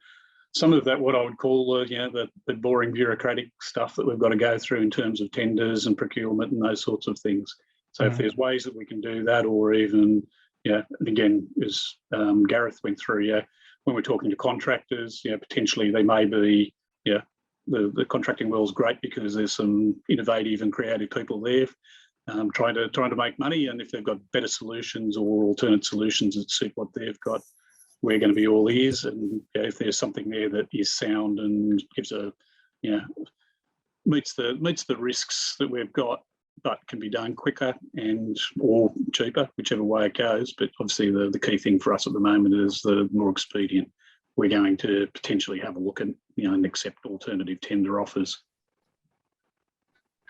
some of that, what I would call, the boring bureaucratic stuff that we've got to go through in terms of tenders and procurement and those sorts of things. So if there's ways that we can do that, or even, and again, as Gareth went through, when we're talking to contractors, potentially they may be, the contracting world is great because there's some innovative and creative people there trying to make money. And if they've got better solutions or alternate solutions that suit what they've got, we're going to be all ears. And if there's something there that is sound and gives meets the risks that we've got, but can be done quicker or cheaper, whichever way it goes. But obviously the key thing for us at the moment is the more expedient. We're going to potentially have a look at, and accept alternative tender offers.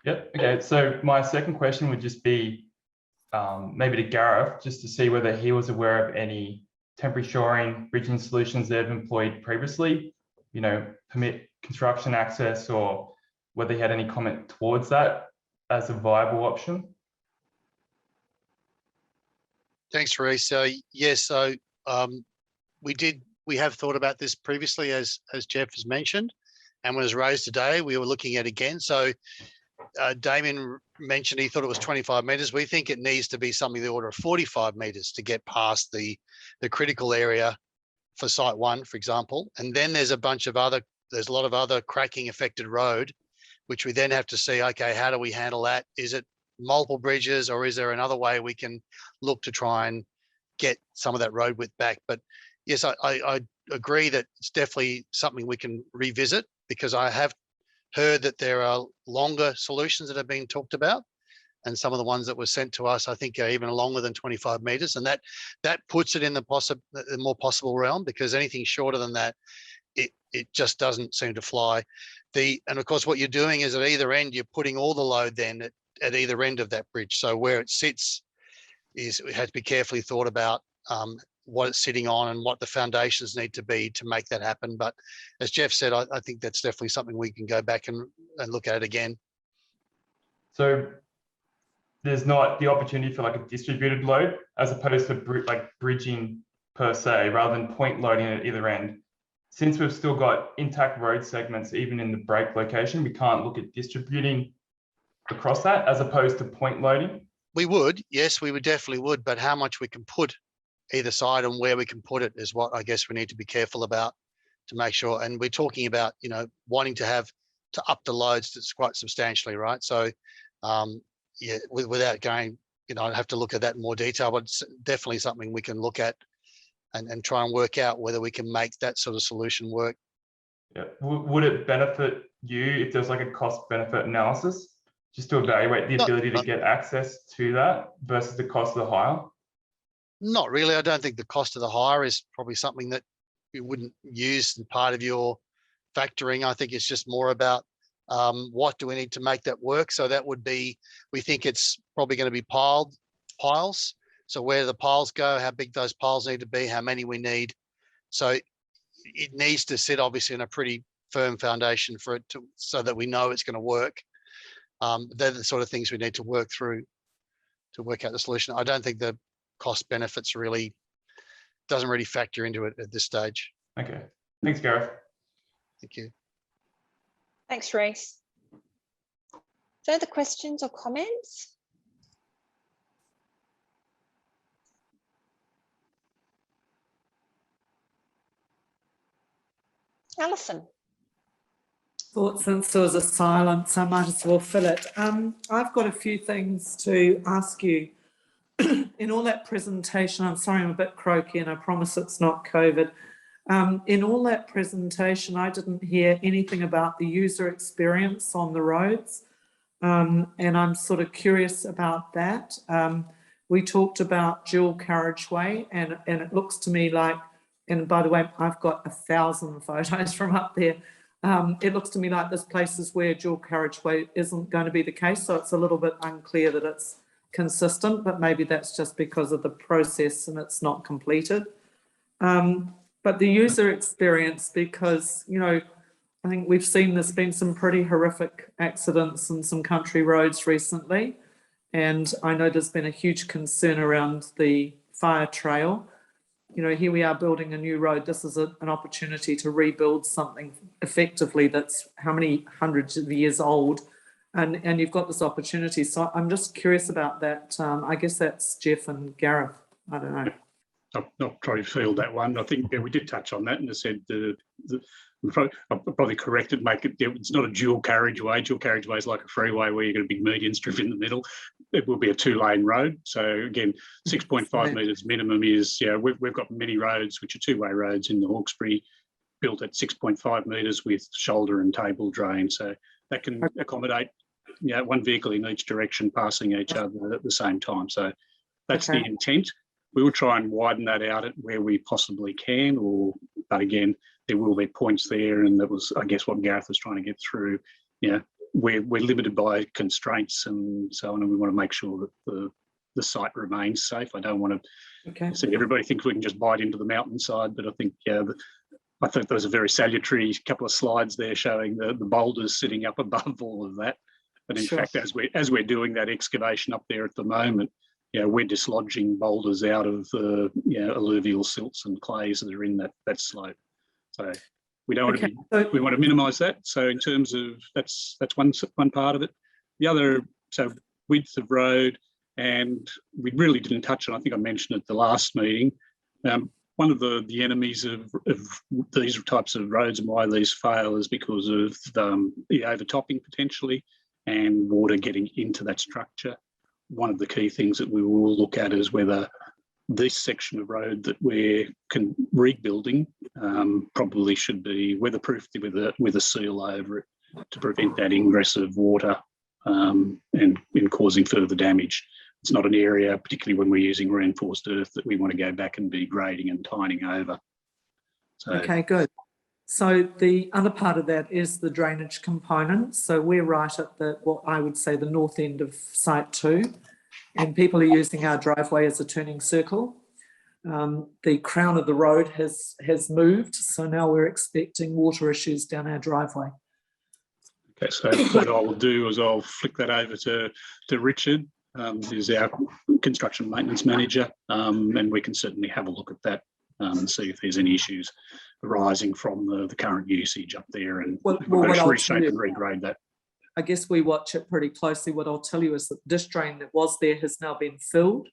Yep. Okay. So my second question would just be maybe to Gareth, just to see whether he was aware of any temporary shoring, bridging solutions they've employed previously, permit construction access, or whether he had any comment towards that as a viable option. Thanks, Reece. Yes, we have thought about this previously, as Jeff has mentioned, and when it was raised today, we were looking at again. So Damien mentioned he thought it was 25 metres. We think it needs to be something the order of 45 metres to get past the critical area for site 1, for example. And then there's a lot of other cracking affected road, which we then have to see, okay, how do we handle that? Is it multiple bridges, or is there another way we can look to try and get some of that road width back? But yes, I agree that it's definitely something we can revisit, because I have heard that there are longer solutions that have been talked about, and some of the ones that were sent to us, I think, are even longer than 25 metres, and that puts it in the more possible realm, because anything shorter than that, it just doesn't seem to fly. And of course, what you're doing is at either end, you're putting all the load then at either end of that bridge. So where it sits it has to be carefully thought about, what it's sitting on and what the foundations need to be to make that happen. But as Jeff said, I think that's definitely something we can go back and look at again. So there's not the opportunity for like a distributed load, as opposed to like bridging per se, rather than point loading at either end. Since we've still got intact road segments, even in the break location, we can't look at distributing across that as opposed to point loading. We would, yes, we would definitely would, but how much we can put either side, and where we can put it is what I guess we need to be careful about to make sure. And we're talking about, you know, wanting to have to up the loads that's quite substantially, right? So yeah, without going, you know, I'd have to look at that in more detail, but it's definitely something we can look at and try and work out whether we can make that sort of solution work. Yeah. Would it benefit you if there's like a cost benefit analysis just to evaluate the ability to get access to that versus the cost of the hire? Not really. I don't think the cost of the hire is probably something that you wouldn't use in part of your factoring. I think it's just more about what do we need to make that work. So that would be, we think it's probably going to be piles. So where the piles go, how big those piles need to be, how many we need. So it needs to sit obviously in a pretty firm foundation for it to, so that we know it's going to work. They're the sort of things we need to work through to work out the solution. I don't think the cost benefits really doesn't really factor into it at this stage. Okay, thanks, Gareth. Thank you. Thanks, Reece. Further questions or comments? Alison. Thought since there was a silence, I might as well fill it. I've got a few things to ask you. In all that presentation, I'm sorry I'm a bit croaky and I promise it's not COVID. In all that presentation, I didn't hear anything about the user experience on the roads. And I'm sort of curious about that. We talked about dual carriageway and it looks to me like, and by the way, I've got 1,000 photos from up there. It looks to me like there's places where dual carriageway isn't going to be the case. So it's a little bit unclear that it's consistent, but maybe that's just because of the process and it's not completed. But the user experience, because, you know, I think we've seen there's been some pretty horrific accidents in some country roads recently. And I know there's been a huge concern around the fire trail. You know, here we are building a new road. This is an opportunity to rebuild something effectively that's how many hundreds of years old. And you've got this opportunity. So I'm just curious about that. I guess that's Jeff and Gareth. I don't know. I'll try to field that one. I think we did touch on that and I said I'll probably correct it, make it, it's not a dual carriageway. Dual carriageway is like a freeway where you've got a big median strip in the middle. It will be a 2-lane road. So again, 6.5 metres minimum is, yeah, we've got many roads, which are 2-way roads in the Hawkesbury, built at 6.5 metres with shoulder and table drain. So that can accommodate, you know, one vehicle in each direction passing each other at the same time. So that's the intent. We will try and widen that out at where we possibly can, but again, there will be points there, and that was, I guess, what Gareth was trying to get through. You know, we're limited by constraints and so on, and we want to make sure that the site remains safe. I don't want to see everybody thinks we can just bite into the mountainside, but I think I think there was a very salutary couple of slides there showing the boulders sitting up above all of that. But in fact, as we're doing that excavation up there at the moment, you know, we're dislodging boulders out of alluvial silts and clays that are in that slope. So we don't want to we want to minimise that. So in terms of that's one part of it. The other, so width of road, and we really didn't touch on, I think I mentioned at the last meeting, one of the enemies of these types of roads and why these fail is because of the overtopping potentially and water getting into that structure. One of the key things that we will look at is whether this section of road that we're rebuilding probably should be weatherproofed with a seal over it to prevent that ingress of water and causing further damage. It's not an area, particularly when we're using reinforced earth, that we want to go back and be grading and tining over. So, okay, good. So the other part of that is the drainage component. So we're right at what I would say the north end of Site 2, and people are using our driveway as a turning circle. The crown of the road has moved, so now we're expecting water issues down our driveway. Okay, so what I'll do is I'll flick that over to Richard, who's our construction maintenance manager, and we can certainly have a look at that and see if there's any issues arising from the current usage up there, and reshape and regrade that. I guess we watch it pretty closely. What I'll tell you is that this drain that was there has now been filled,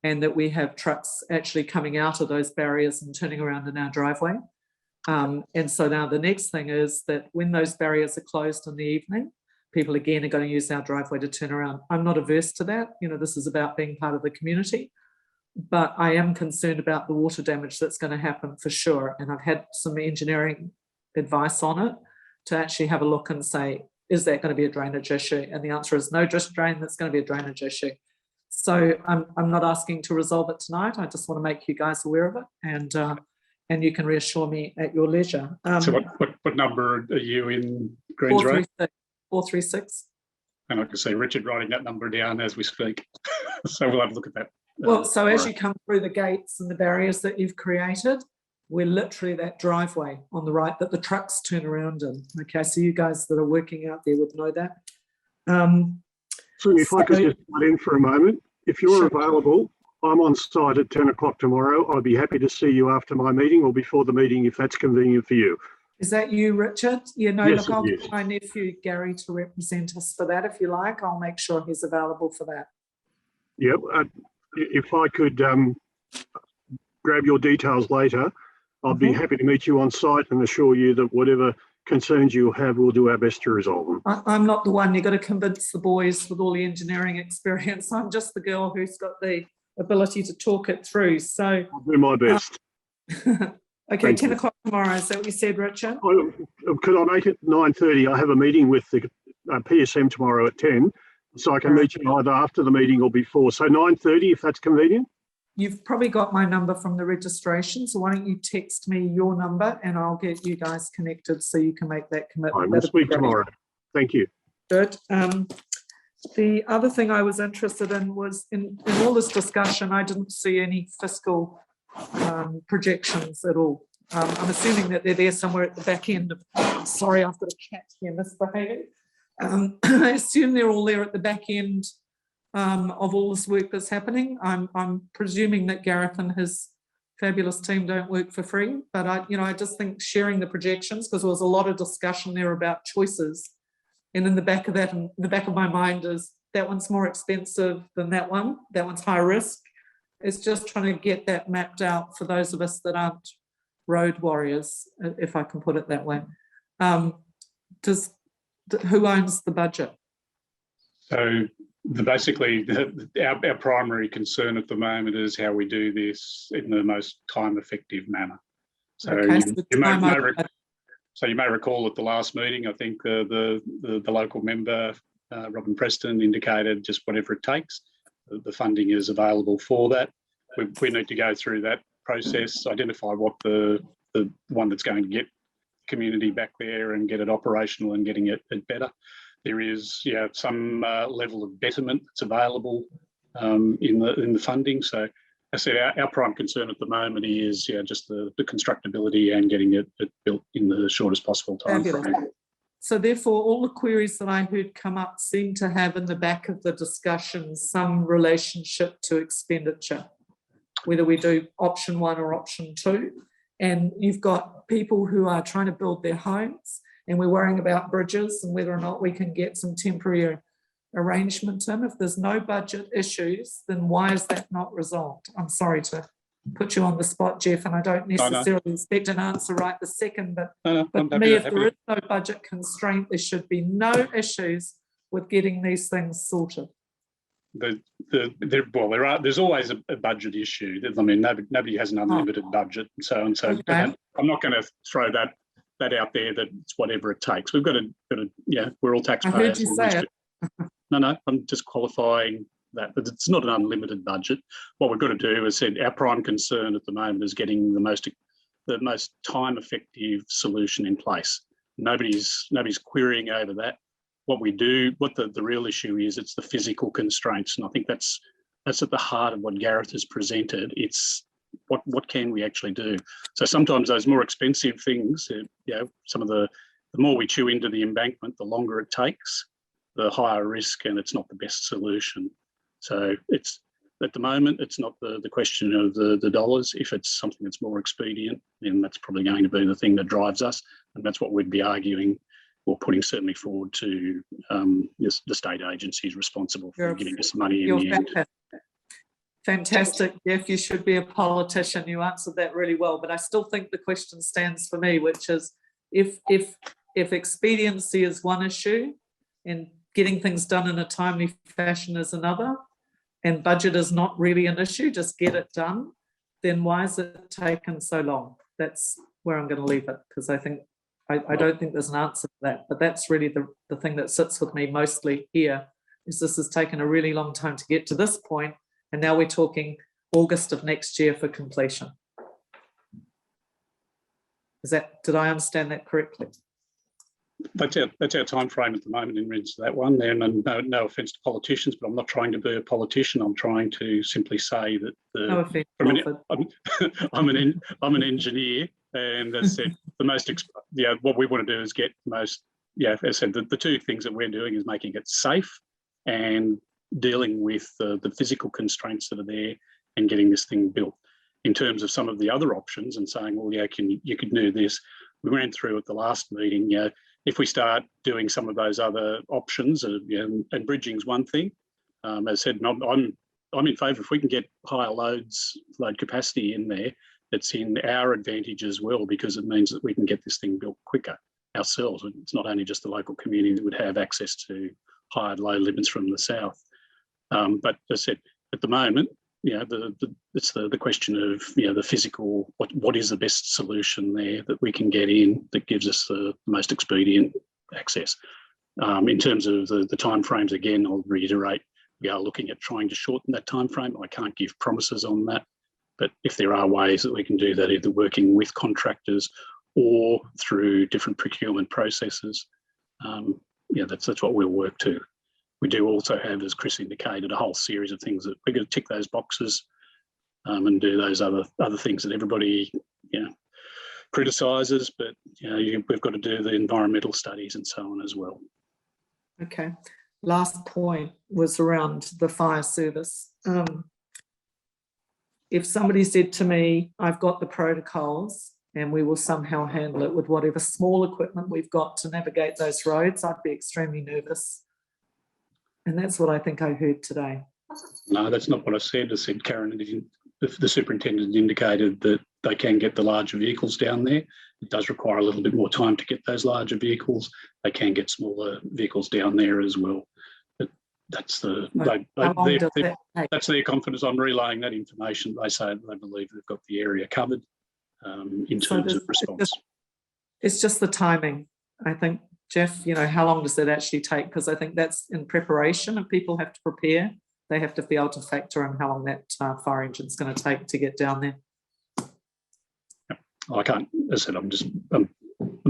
and that we have trucks actually coming out of those barriers and turning around in our driveway. And so now the next thing is that when those barriers are closed in the evening, people again are going to use our driveway to turn around. I'm not averse to that. You know, this is about being part of the community, but I am concerned about the water damage that's going to happen for sure. And I've had some engineering advice on it to actually have a look and say, is that going to be a drainage issue? And the answer is no, just drain, that's going to be a drainage issue. So I'm not asking to resolve it tonight. I just want to make you guys aware of it, and you can reassure me at your leisure. So what number are you in Greens Road? 436. And I can see Richard writing that number down as we speak. So we'll have a look at that. Well, so as you come through the gates and the barriers that you've created, we're literally that driveway on the right that the trucks turn around in. Okay, so you guys that are working out there would know that. So if I could just butt in for a moment, if you're available, I'm on site at 10 o'clock tomorrow. I'd be happy to see you after my meeting or before the meeting if that's convenient for you. Is that you, Richard? Yeah, no, Yes, look, I'll it is. get my nephew Gary to represent us for that if you like. I'll make sure he's available for that. Yep. If I could grab your details later, I'd be happy to meet you on site and assure you that whatever concerns you have, we'll do our best to resolve them. I'm not the one. You've got to convince the boys with all the engineering experience. I'm just the girl who's got the ability to talk it through. So I'll do my best. okay, Thank 10 you. o'clock tomorrow. Is that what you said, Richard? Could I make it 9:30? I have a meeting with the PSM tomorrow at 10, so I can meet you either after the meeting or before. So 9:30, if that's convenient. You've probably got my number from the registration, so why don't you text me your number and I'll get you guys connected so you can make that commitment. We'll speak tomorrow. Thank you. Good. The other thing I was interested in was in all this discussion, I didn't see any fiscal projections at all. I'm assuming that they're there somewhere at the back end of, sorry, I've got a cat here misbehaving. I assume they're all there at the back end of all this work that's happening. I'm presuming that Gareth and his fabulous team don't work for free, but I just think sharing the projections, because there was a lot of discussion there about choices. And in the back of that, in the back of my mind is that one's more expensive than that one. That one's high risk. It's just trying to get that mapped out for those of us that aren't road warriors, if I can put it that way. Who owns the budget? So basically, our primary concern at the moment is how we do this in the most time-effective manner. So Okay, you may recall at the last meeting, I think the local member, Robin Preston, indicated just whatever it takes. The funding is available for that. We need to go through that process, identify what the one that's going to get community back there and get it operational and getting it better. There is some level of betterment that's available in the funding. So I said our prime concern at the moment is just the constructability and getting it built in the shortest possible time frame. So therefore, all the queries that I heard come up seem to have in the back of the discussion some relationship to expenditure, whether we do option 1 or option 2. And you've got people who are trying to build their homes, and we're worrying about bridges and whether or not we can get some temporary arrangement in. If there's no budget issues, then why is that not resolved? I'm sorry to put you on the spot, Jeff, and I don't necessarily expect an answer right this second, but for me, if there is no budget constraint, there should be no issues with getting these things sorted. There's always a budget issue. I mean, nobody has an unlimited budget, so okay. I'm not going to throw that out there that it's whatever it takes. We've got to we're all taxpayers. I heard you say it. No, I'm just qualifying that it's not an unlimited budget. What we've got to do is said our prime concern at the moment is getting the most time-effective solution in place. Nobody's querying over that. What the real issue is, it's the physical constraints, and I think that's at the heart of what Gareth has presented. It's what can we actually do? So sometimes those more expensive things, some of the more we chew into the embankment, the longer it takes, the higher risk, and it's not the best solution. So it's at the moment, it's not the question of the dollars. If it's something that's more expedient, then that's probably going to be the thing that drives us, and that's what we'd be arguing or putting certainly forward to the state agencies responsible for getting us money in the end. Fantastic, Jeff. You should be a politician. You answered that really well, but I still think the question stands for me, which is if expediency is one issue and getting things done in a timely fashion is another, and budget is not really an issue, just get it done, then why is it taken so long? That's where I'm going to leave it, because I think I don't think there's an answer to that, but that's really the thing that sits with me mostly here, is this has taken a really long time to get to this point, and now we're talking August of next year for completion. Did I understand that correctly? That's our time frame at the moment in regards to that one. And no offence to politicians, but I'm not trying to be a politician. I'm trying to simply say that No offence. I'm an engineer, and as I said, what we want to do is get the most. As I said, the two things that we're doing is making it safe and dealing with the physical constraints that are there and getting this thing built. In terms of some of the other options and saying, well, yeah, you could do this. We ran through at the last meeting. If we start doing some of those other options, and bridging's one thing. As I said, I'm in favour if we can get higher load capacity in there. It's in our advantage as well, because it means that we can get this thing built quicker ourselves. It's not only just the local community that would have access to higher load limits from the south. But as I said, at the moment, it's the question of the physical. What is the best solution there that we can get in that gives us the most expedient access? In terms of the timeframes, again, I'll reiterate, we are looking at trying to shorten that timeframe. I can't give promises on that, but if there are ways that we can do that, either working with contractors or through different procurement processes, that's what we'll work to. We do also have, as Chris indicated, a whole series of things that we're going to tick those boxes and do those other things that everybody criticises, but we've got to do the environmental studies and so on as well. Okay. Last point was around the fire service. If somebody said to me, I've got the protocols and we will somehow handle it with whatever small equipment we've got to navigate those roads, I'd be extremely nervous. And that's what I think I heard today. No, that's not what I said. I said, Karen, the superintendent indicated that they can get the larger vehicles down there. It does require a little bit more time to get those larger vehicles. They can get smaller vehicles down there as well. But that's that's their confidence. I'm relaying that information. They say they believe they've got the area covered in terms of response. It's just the timing, I think. Jeff, how long does that actually take? Because I think that's in preparation and people have to prepare. They have to be able to factor in how long that fire engine's going to take to get down there. I can't, as I said, I'm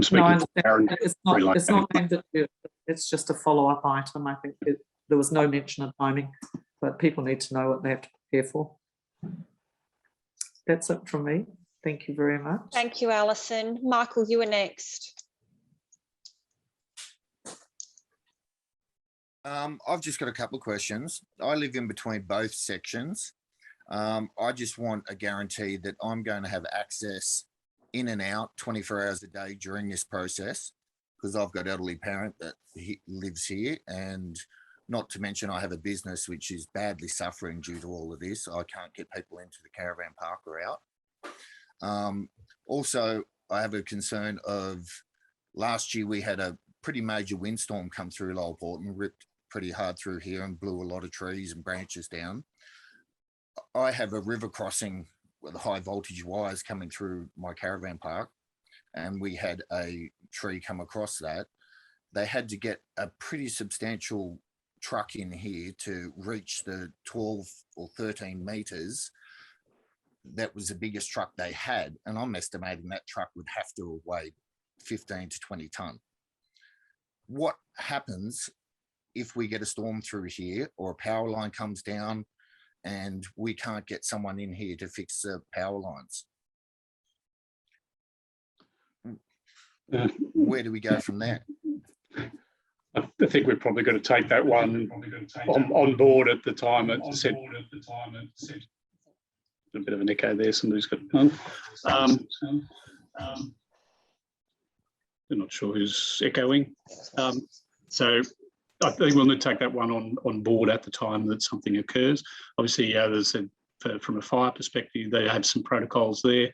speaking for Karen. It's not aimed at you. It's just a follow-up item. I think there was no mention of timing, but people need to know what they have to prepare for. That's it from me. Thank you very much. Thank you, Alison. Michael, you were next. I've just got a couple of questions. I live in between both sections. I just want a guarantee that I'm going to have access in and out 24 hours a day during this process, because I've got an elderly parent that lives here, and not to mention I have a business which is badly suffering due to all of this. I can't get people into the caravan park or out. Also, I have a concern of last year we had a pretty major windstorm come through Lowell Port and ripped pretty hard through here and blew a lot of trees and branches down. I have a river crossing with high voltage wires coming through my caravan park, and we had a tree come across that. They had to get a pretty substantial truck in here to reach the 12 or 13 meters. That was the biggest truck they had, and I'm estimating that truck would have to weigh 15 to 20 ton. What happens if we get a storm through here or a power line comes down and we can't get someone in here to fix the power lines? Where do we go from there? I think we're probably going to take that one on board at the time. It said a bit of an echo there. Somebody's got I'm not sure who's echoing. So I think we'll need to take that one on board at the time that something occurs. Obviously, there's from a fire perspective, they have some protocols there.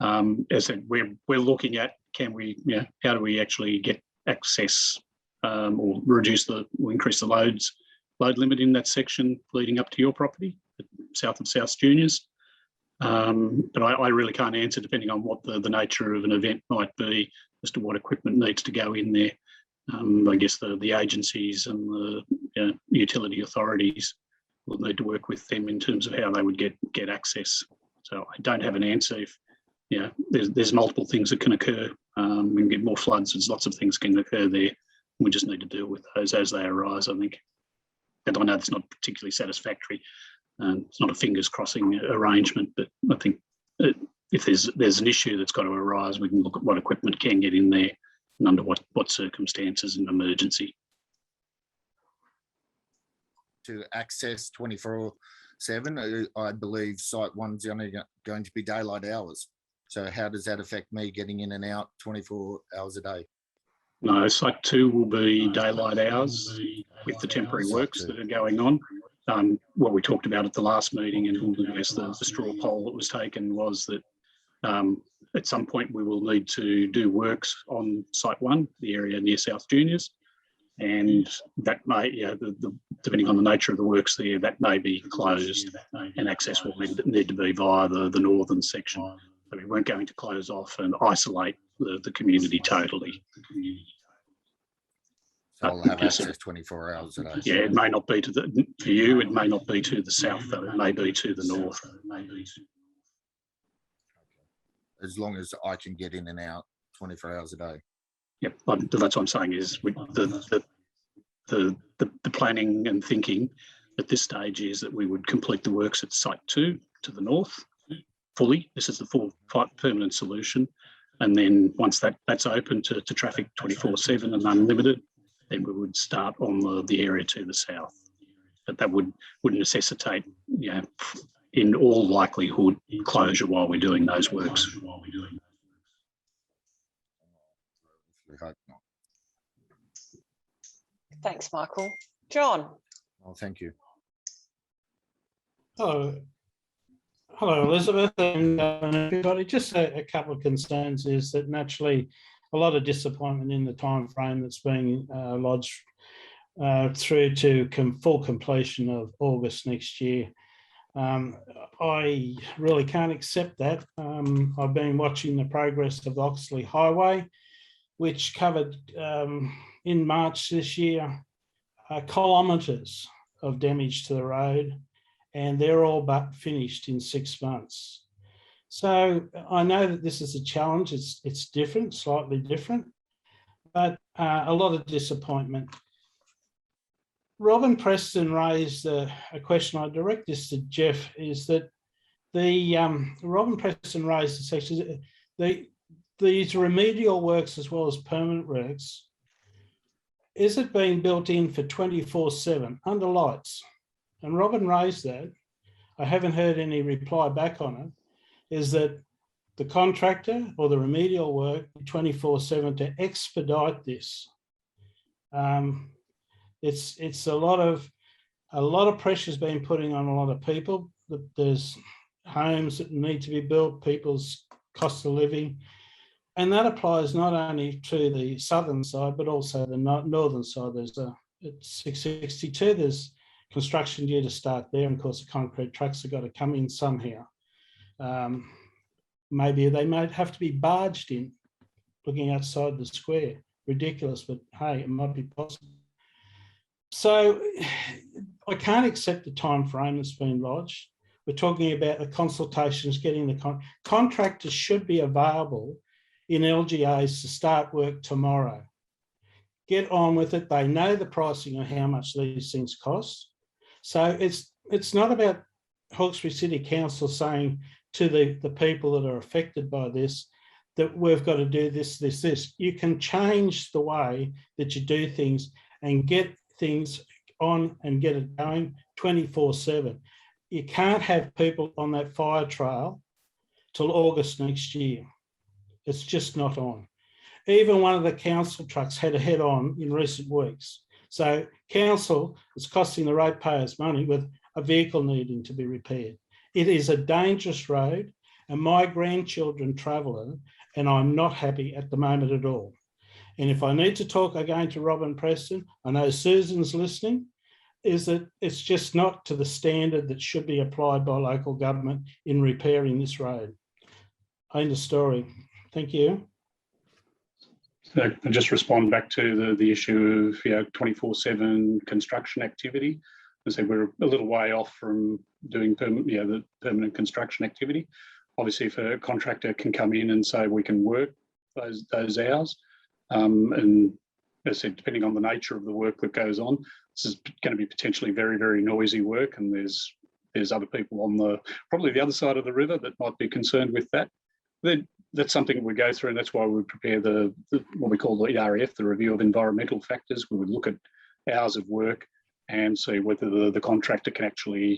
As I said, we're looking at how do we actually get access or increase the load limit in that section leading up to your property, south of South Juniors. But I really can't answer, depending on what the nature of an event might be, as to what equipment needs to go in there. I guess the agencies and the utility authorities will need to work with them in terms of how they would get access. So I don't have an answer. If there's multiple things that can occur. We can get more floods. There's lots of things can occur there. We just need to deal with those as they arise, I think. And I know it's not particularly satisfactory. It's not a fingers crossing arrangement, but I think if there's an issue that's got to arise, we can look at what equipment can get in there and under what circumstances in emergency. To access 24/7, I believe site one's only going to be daylight hours. So how does that affect me getting in and out 24 hours a day? No, site 2 will be daylight hours with the temporary works that are going on. What we talked about at the last meeting, and I guess the straw poll that was taken, was that at some point we will need to do works on site 1, the area near South Juniors, and that may, depending on the nature of the works there, that may be closed, and access will need to be via the northern section. So we weren't going to close off and isolate the community totally. So I'll have access 24 hours a day. Yeah, it may not be for you, it may not be to the south, though. It may be to the north. As long as I can get in and out 24 hours a day. Yep, that's what I'm saying is the planning and thinking at this stage is that we would complete the works at site 2 to the north fully. This is the full permanent solution. And then once that's open to traffic 24/7 and unlimited, then we would start on the area to the south. But that would necessitate, in all likelihood, closure while we're doing those works. We hope not. Thanks, Michael. John. Well, thank you. Hello, Elizabeth and everybody. Just a couple of concerns is that naturally a lot of disappointment in the time frame that's being lodged through to full completion of August next year. I really can't accept that. I've been watching the progress of the Oxley Highway, which covered in March this year kilometres of damage to the road, and they're all but finished in 6 months. So I know that this is a challenge. It's different, slightly different, but a lot of disappointment. Robin Preston raised a question. I direct this to Jeff. Is that Robin Preston raised the section. These remedial works as well as permanent works. Is it being built in for 24/7 under lights? And Robin raised that. I haven't heard any reply back on it. Is that the contractor or the remedial work 24/7 to expedite this? It's a lot of pressure's been putting on a lot of people. There's homes that need to be built, people's cost of living, and that applies not only to the southern side but also the northern side. There's at 662. There's construction due to start there, and of course the concrete trucks have got to come in somehow. Maybe they might have to be barged in, looking outside the square. Ridiculous, but hey, it might be possible. So I can't accept the time frame that's been lodged. We're talking about the consultations, getting the contractors should be available in LGAs to start work tomorrow. Get on with it. They know the pricing of how much these things cost. So it's not about Hawkesbury City Council saying to the people that are affected by this that we've got to do this, this, this. You can change the way that you do things and get things on and get it going 24/7. You can't have people on that fire trail till August next year. It's just not on. Even one of the council trucks had a head on in recent weeks. So council is costing the ratepayers money with a vehicle needing to be repaired. It is a dangerous road, and my grandchildren travel it, and I'm not happy at the moment at all. And if I need to talk again to Robin Preston, I know Susan's listening, is that it's just not to the standard that should be applied by local government in repairing this road. End of story. Thank you. So I'll just respond back to the issue of 24/7 construction activity. I said we're a little way off from doing the permanent construction activity. Obviously, if a contractor can come in and say we can work those hours, and as I said, depending on the nature of the work that goes on, this is going to be potentially very, very noisy work, and there's other people on probably the other side of the river that might be concerned with that. Then that's something we go through, and that's why we prepare the what we call the REF, the review of environmental factors. We would look at hours of work and see whether the contractor can actually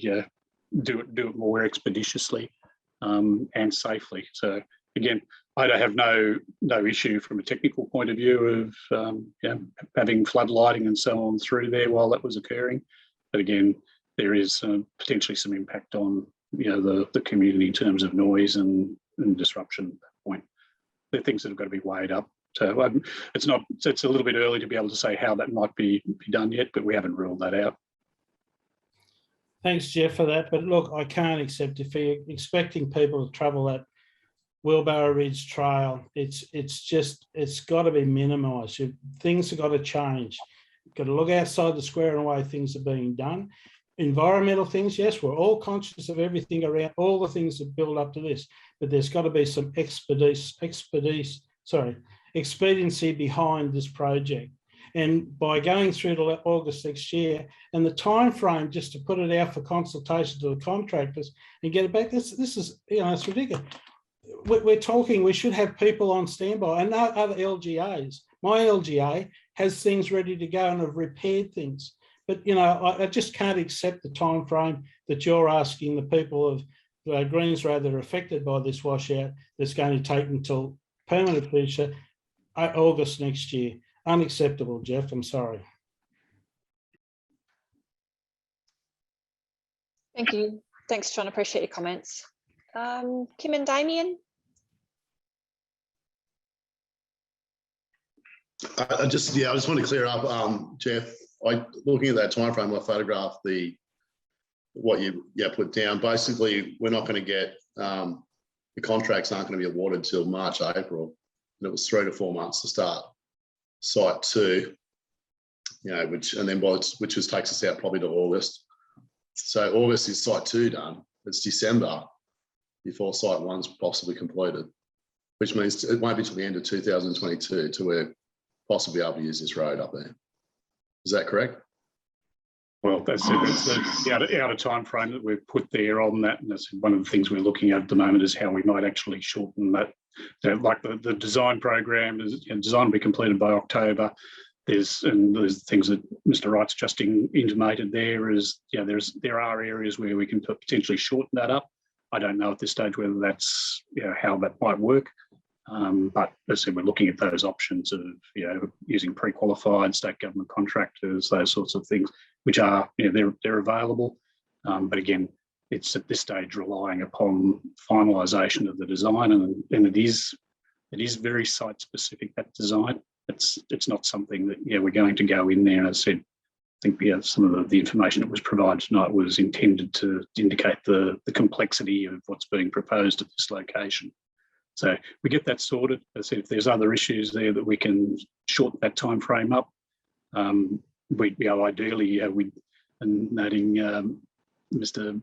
do it more expeditiously and safely. So again, I don't have no issue from a technical point of view of having flood lighting and so on through there while that was occurring. But again, there is potentially some impact on the community in terms of noise and disruption at that point. They're things that have got to be weighed up. So it's a little bit early to be able to say how that might be done yet, but we haven't ruled that out. Thanks, Jeff, for that. But look, I can't accept if you're expecting people to travel that Wheelbarrow Ridge Trail, it's got to be minimised. Things have got to change. You've got to look outside the square and the way things are being done. Environmental things, yes, we're all conscious of everything around, all the things that build up to this, but there's got to be some expediency behind this project. And by going through to August next year, and the time frame just to put it out for consultation to the contractors and get it back, this is, it's ridiculous. We're talking, we should have people on standby, and no other LGAs. My LGA has things ready to go and have repaired things. But, I just can't accept the time frame that you're asking the people of Greens Road that are affected by this washout that's going to take until permanent future, August next year. Unacceptable, Jeff. I'm sorry. Thank you. Thanks, John. Appreciate your comments. Kim and Damien. I just want to clear up, Jeff. Looking at that time frame, I photographed what you put down. Basically, we're not going to get the contracts aren't going to be awarded till March, April, and it was 3 to 4 months to start site 2. Which takes us out probably to August. So August is site 2 done. It's December before site 1's possibly completed, which means it won't be till the end of 2022 till we're possibly able to use this road up there. Is that correct? Well, that's the outer time frame that we've put there on that. And that's one of the things we're looking at the moment is how we might actually shorten that. Like the design program is design will be completed by October. There's things that Mr. Wright's just intimated there is, there are areas where we can potentially shorten that up. I don't know at this stage whether that's how that might work. But as I said, we're looking at those options of using pre-qualified state government contractors, those sorts of things, which are they're available. But again, it's at this stage relying upon finalisation of the design, and it is very site specific, that design. It's not something that we're going to go in there. And as I said, I think some of the information that was provided tonight was intended to indicate the complexity of what's being proposed at this location. So we get that sorted. As I said, if there's other issues there that we can shorten that time frame up, ideally, and noting Mr.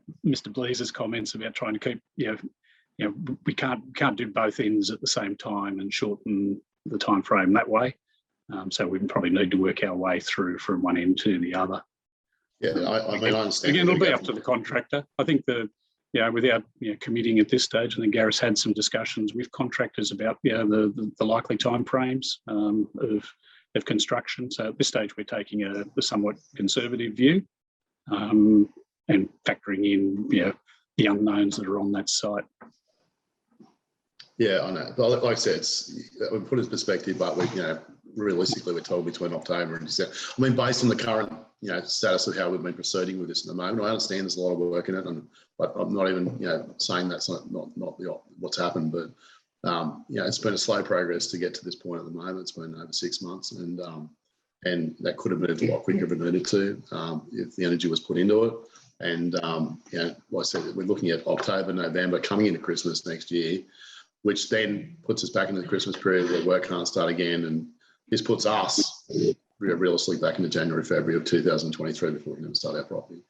Bleaser's comments about trying to keep, we can't do both ends at the same time and shorten the time frame that way. So we probably need to work our way through from one end to the other. Yeah, I understand. Again, it'll be up to the contractor. I think without committing at this stage, I think Gareth's had some discussions with contractors about the likely timeframes of construction. So at this stage, we're taking a somewhat conservative view and factoring in the unknowns that are on that site. Yeah, I know. But like I said, we put it in perspective, but realistically, we're told between October and December. I mean, based on the current, status of how we've been proceeding with this at the moment, I understand there's a lot of work in it, but I'm not even, saying that's not what's happened. But it's been a slow progress to get to this point at the moment. It's been over 6 months, and that could have moved a lot quicker if it needed to, if the energy was put into it. And like I said, we're looking at October, November, coming into Christmas next year, which then puts us back into the Christmas period where work can't start again. And this puts us realistically back into January, February of 2023 before we can start our property.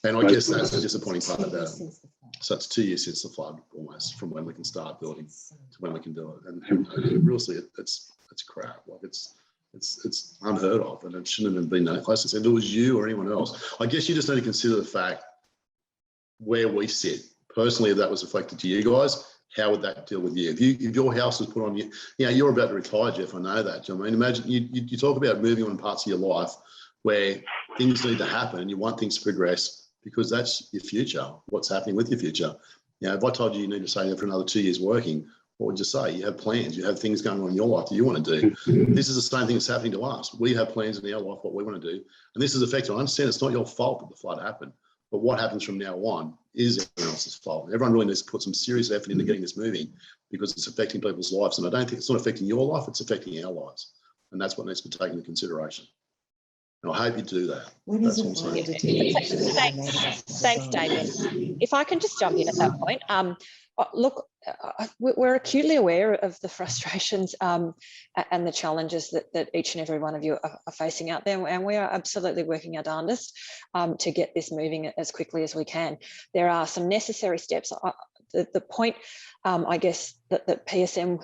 And I guess that's the disappointing part about it. So it's 2 years since the flood, almost, from when we can start building to when we can do it. And realistically, it's crap. Like it's unheard of, and it shouldn't have been that close. If it was you or anyone else, I guess you just need to consider the fact where we sit. Personally, if that was affected to you guys, how would that deal with you? If your house was put on you, you're about to retire, Jeff. I know that. Do you know what I mean? Imagine you talk about moving on parts of your life where things need to happen and you want things to progress because that's your future. What's happening with your future? If I told you need to stay there for another 2 years working, what would you say? You have plans, you have things going on in your life that you want to do. This is the same thing that's happening to us. We have plans in our life, what we want to do. And this is affected. I understand it's not your fault that the flood happened, but what happens from now on is everyone else's fault. Everyone really needs to put some serious effort into getting this moving because it's affecting people's lives. And I don't think it's not affecting your life, it's affecting our lives. And that's what needs to be taken into consideration. And I hope you do that. When is it final determination? Thanks, Damien. If I can just jump in at that point. Look, we're acutely aware of the frustrations and the challenges that each and every one of you are facing out there, and we are absolutely working our darndest to get this moving as quickly as we can. There are some necessary steps. The point, I guess, that PSM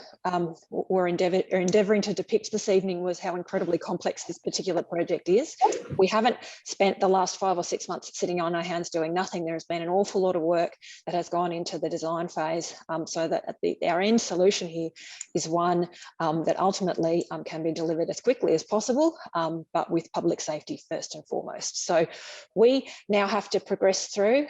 were endeavouring to depict this evening was how incredibly complex this particular project is. We haven't spent the last 5 or 6 months sitting on our hands doing nothing. There has been an awful lot of work that has gone into the design phase, so that our end solution here is one that ultimately can be delivered as quickly as possible, but with public safety first and foremost. So we now have to progress through.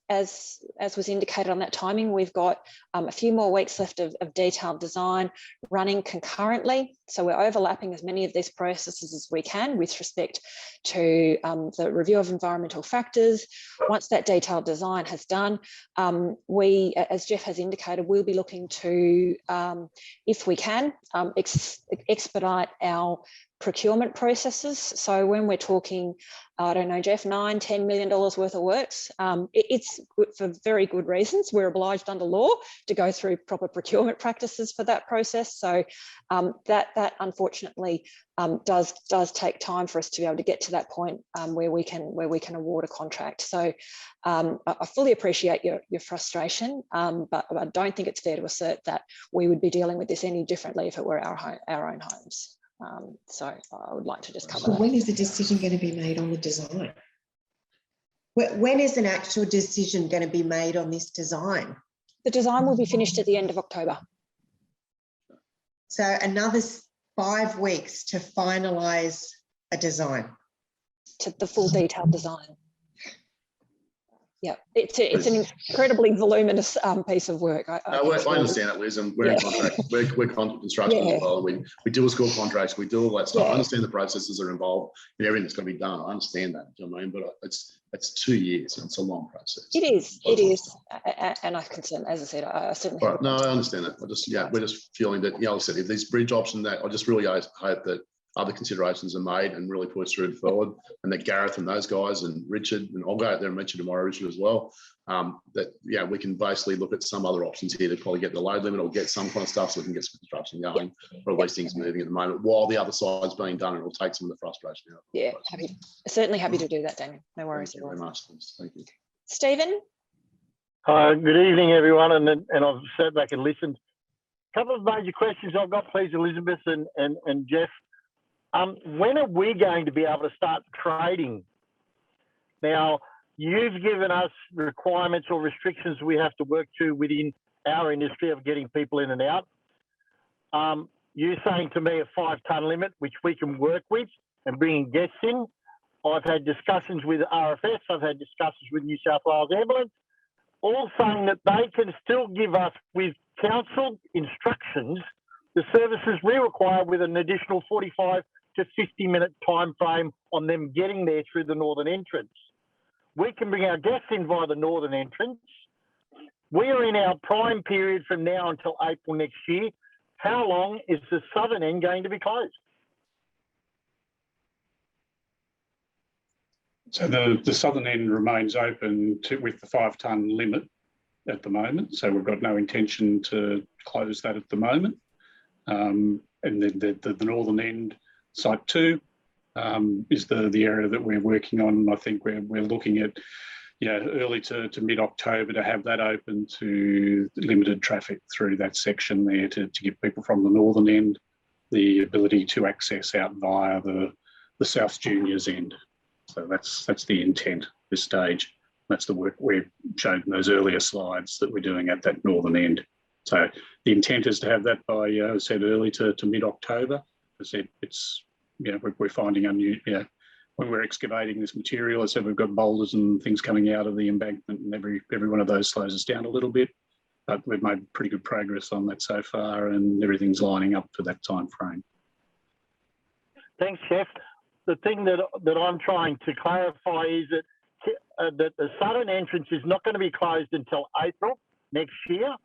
As was indicated on that timing, we've got a few more weeks left of detailed design running concurrently. So we're overlapping as many of these processes as we can with respect to the review of environmental factors. Once that detailed design has done, we, as Jeff has indicated, we'll be looking to, if we can, expedite our procurement processes. So when we're talking, I don't know, Jeff, $9–10 million worth of works, it's good for very good reasons. We're obliged under law to go through proper procurement practices for that process. So that unfortunately does take time for us to be able to get to that point where we can award a contract. So I fully appreciate your frustration, but I don't think it's fair to assert that we would be dealing with this any differently if it were our own homes. So I would like to just cover that. When is the decision going to be made on the design? When is an actual decision going to be made on this design? The design will be finished at the end of October. So another 5 weeks to finalise a design. To the full detailed design. Yeah, it's an incredibly voluminous piece of work. I understand that, Liz, and we're in contract. We're construction as well. We do a school contracts. We do all that stuff. I understand the processes that are involved and everything that's going to be done. I understand that. Do you know what I mean? But it's 2 years. And it's a long process. It is, and I concern, as I said, I certainly. Right. No, I understand that. We're just feeling that. Like I said, if these bridge options, that I just really hope that other considerations are made and really push through forward, and that Gareth and those guys and Richard, and I'll go out there and mention tomorrow, Richard as well, that we can basically look at some other options here to probably get the load limit or get some kind of stuff so we can get some construction going, or at least things moving at the moment while the other side's being done, and it'll take some of the frustration out. Yeah, certainly happy to do that, Damien. No worries. Thank you very much. Thank you. Stephen? Good evening, everyone, and I've sat back and listened. A couple of major questions I've got, please, Elizabeth and Jeff. When are we going to be able to start trading? Now, you've given us requirements or restrictions we have to work to within our industry of getting people in and out. You're saying to me a 5-tonne limit, which we can work with, and bringing guests in. I've had discussions with RFS, I've had discussions with New South Wales Ambulance, all saying that they can still give us, with council instructions, the services we require with an additional 45 to 50-minute time frame on them getting there through the northern entrance. We can bring our guests in via the northern entrance. We are in our prime period from now until April next year. How long is the southern end going to be closed? So the southern end remains open with the 5-tonne limit at the moment. So we've got no intention to close that at the moment. And then the northern end, site 2, is the area that we're working on. I think we're looking at early to mid-October to have that open to limited traffic through that section there to give people from the northern end the ability to access out via the South Juniors end. So that's the intent at this stage. That's the work we've shown in those earlier slides that we're doing at that northern end. So the intent is to have that by, as I said, early to mid-October. As I said, it's, we're finding when we're excavating this material, as I said, we've got boulders and things coming out of the embankment, and every one of those slows us down a little bit. But we've made pretty good progress on that so far, and everything's lining up for that time frame. Thanks, Jeff. The thing that I'm trying to clarify is that the southern entrance is not going to be closed until April next year.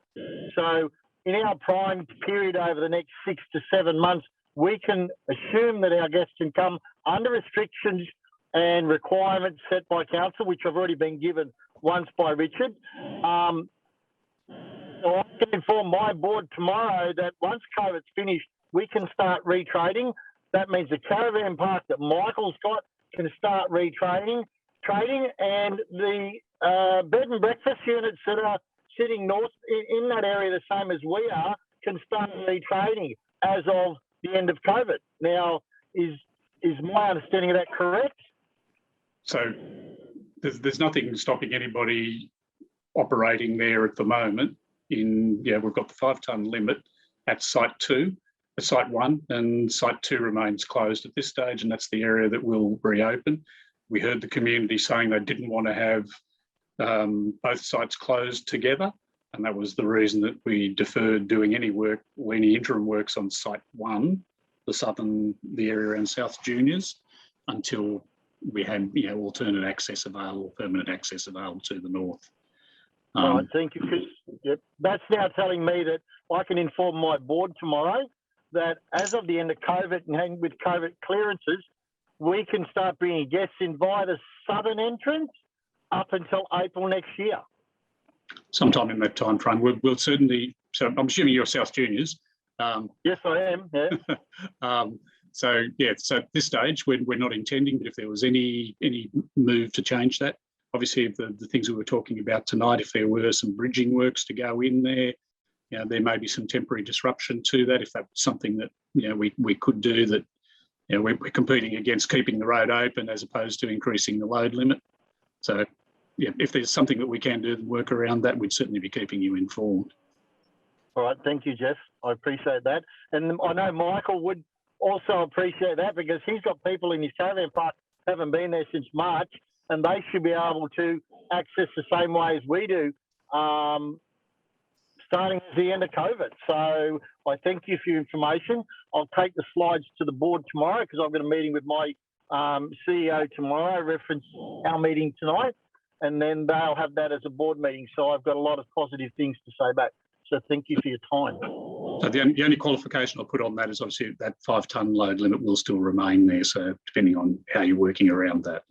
So in our prime period over the next 6 to 7 months, we can assume that our guests can come under restrictions and requirements set by council, which have already been given once by Richard. So I can inform my board tomorrow that once COVID's finished, we can start retrading. That means the caravan park that Michael's got can start trading, and the bed and breakfast units that are sitting north in that area, the same as we are, can start retrading as of the end of COVID. Now, is my understanding of that correct? So there's nothing stopping anybody operating there at the moment. We've got the 5-tonne limit at site 2. Site 1 and site 2 remains closed at this stage, and that's the area that will reopen. We heard the community saying they didn't want to have both sites closed together, and that was the reason that we deferred doing any work or any interim works on site 1, the area around South Juniors, until we had alternate access available, permanent access available to the north. Right, thank you, Chris. Yep. That's now telling me that I can inform my board tomorrow that as of the end of COVID and with COVID clearances, we can start bringing guests in via the southern entrance up until April next year. Sometime in that time frame, we'll certainly. So I'm assuming you're South Juniors. Yes, I am. Yeah. So at this stage, we're not intending, but if there was any move to change that, obviously the things we were talking about tonight, if there were some bridging works to go in there, there may be some temporary disruption to that if that's something that we could do. That we're competing against keeping the road open as opposed to increasing the load limit. So if there's something that we can do to work around that, we'd certainly be keeping you informed. All right, thank you, Jeff. I appreciate that, and I know Michael would also appreciate that because he's got people in his caravan park who haven't been there since March, and they should be able to access the same way as we do. Starting at the end of COVID. So I thank you for your information. I'll take the slides to the board tomorrow because I've got a meeting with my CEO tomorrow, reference our meeting tonight, and then they'll have that as a board meeting. So I've got a lot of positive things to say back. So thank you for your time. So the only qualification I'll put on that is obviously that 5-tonne load limit will still remain there. So depending on how you're working around that.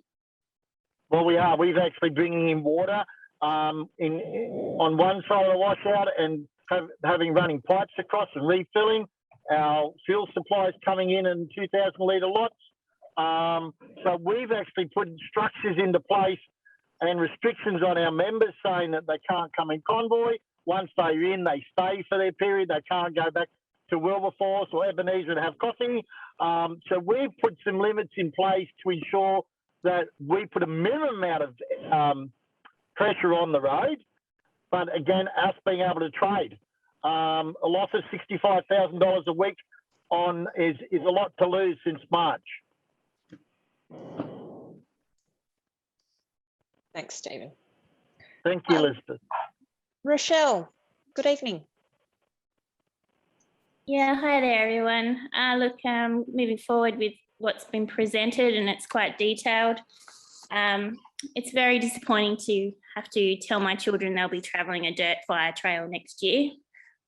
Well, we are. We've actually bringing in water on one side of the washout and having running pipes across and refilling. Our fuel supplies coming in 2,000 litre lots. So we've actually put structures into place and restrictions on our members saying that they can't come in convoy. Once they're in, they stay for their period. They can't go back to Wilberforce or Ebenezer and have coffee. So we've put some limits in place to ensure that we put a minimum amount of pressure on the road, but again, us being able to trade. A loss of $65,000 a week is a lot to lose since March. Thanks, Stephen. Thank you, Elizabeth. Rochelle, good evening. Yeah, hi there, everyone. Look, moving forward with what's been presented, and it's quite detailed. It's very disappointing to have to tell my children they'll be travelling a dirt fire trail next year.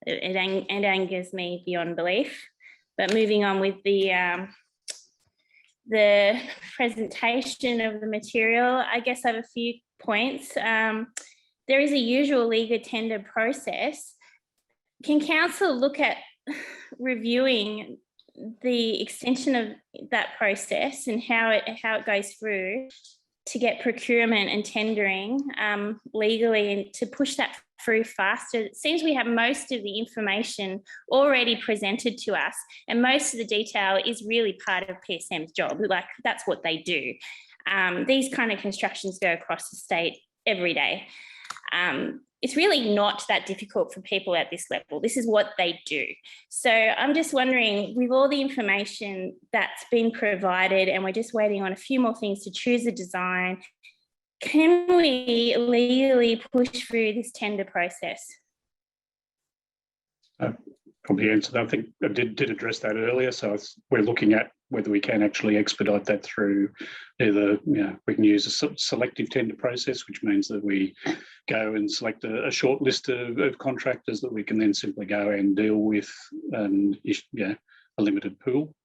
It angers me beyond belief. But moving on with the presentation of the material, I guess I have a few points. There is a usual legal tender process. Can council look at reviewing the extension of that process and how it goes through to get procurement and tendering legally, and to push that through faster? It seems we have most of the information already presented to us, and most of the detail is really part of PSM's job. Like, that's what they do. These kind of constructions go across the state every day. It's really not that difficult for people at this level. This is what they do. So I'm just wondering, with all the information that's been provided, and we're just waiting on a few more things to choose a design, can we legally push through this tender process? Probably answer that. I think I did address that earlier. So we're looking at whether we can actually expedite that through either, we can use a selective tender process, which means that we go and select a short list of contractors that we can then simply go and deal with, and a limited pool.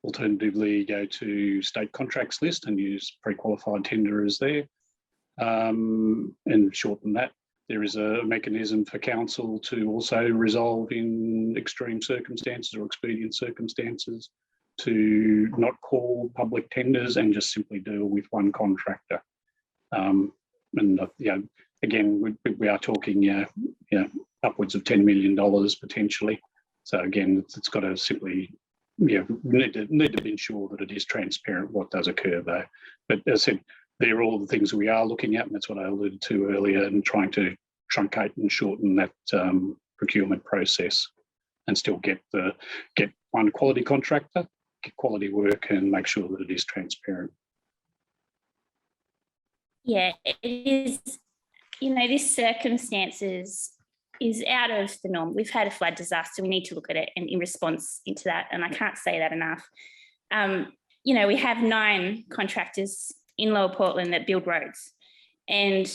Alternatively, go to state contracts list and use pre-qualified tenderers there, and shorten that. There is a mechanism for council to also resolve in extreme circumstances or expedient circumstances to not call public tenders and just simply deal with one contractor. Again, we are talking upwards of $10 million potentially. So again, it's got to simply need to be ensured that it is transparent what does occur though. But as I said, they're all the things we are looking at, and that's what I alluded to earlier, and trying to truncate and shorten that procurement process and still get one quality contractor, get quality work, and make sure that it is transparent. Yeah, it is. This circumstances is out of the norm. We've had a flood disaster. We need to look at it and in response into that. And I can't say that enough. We have 9 contractors in Lower Portland that build roads, and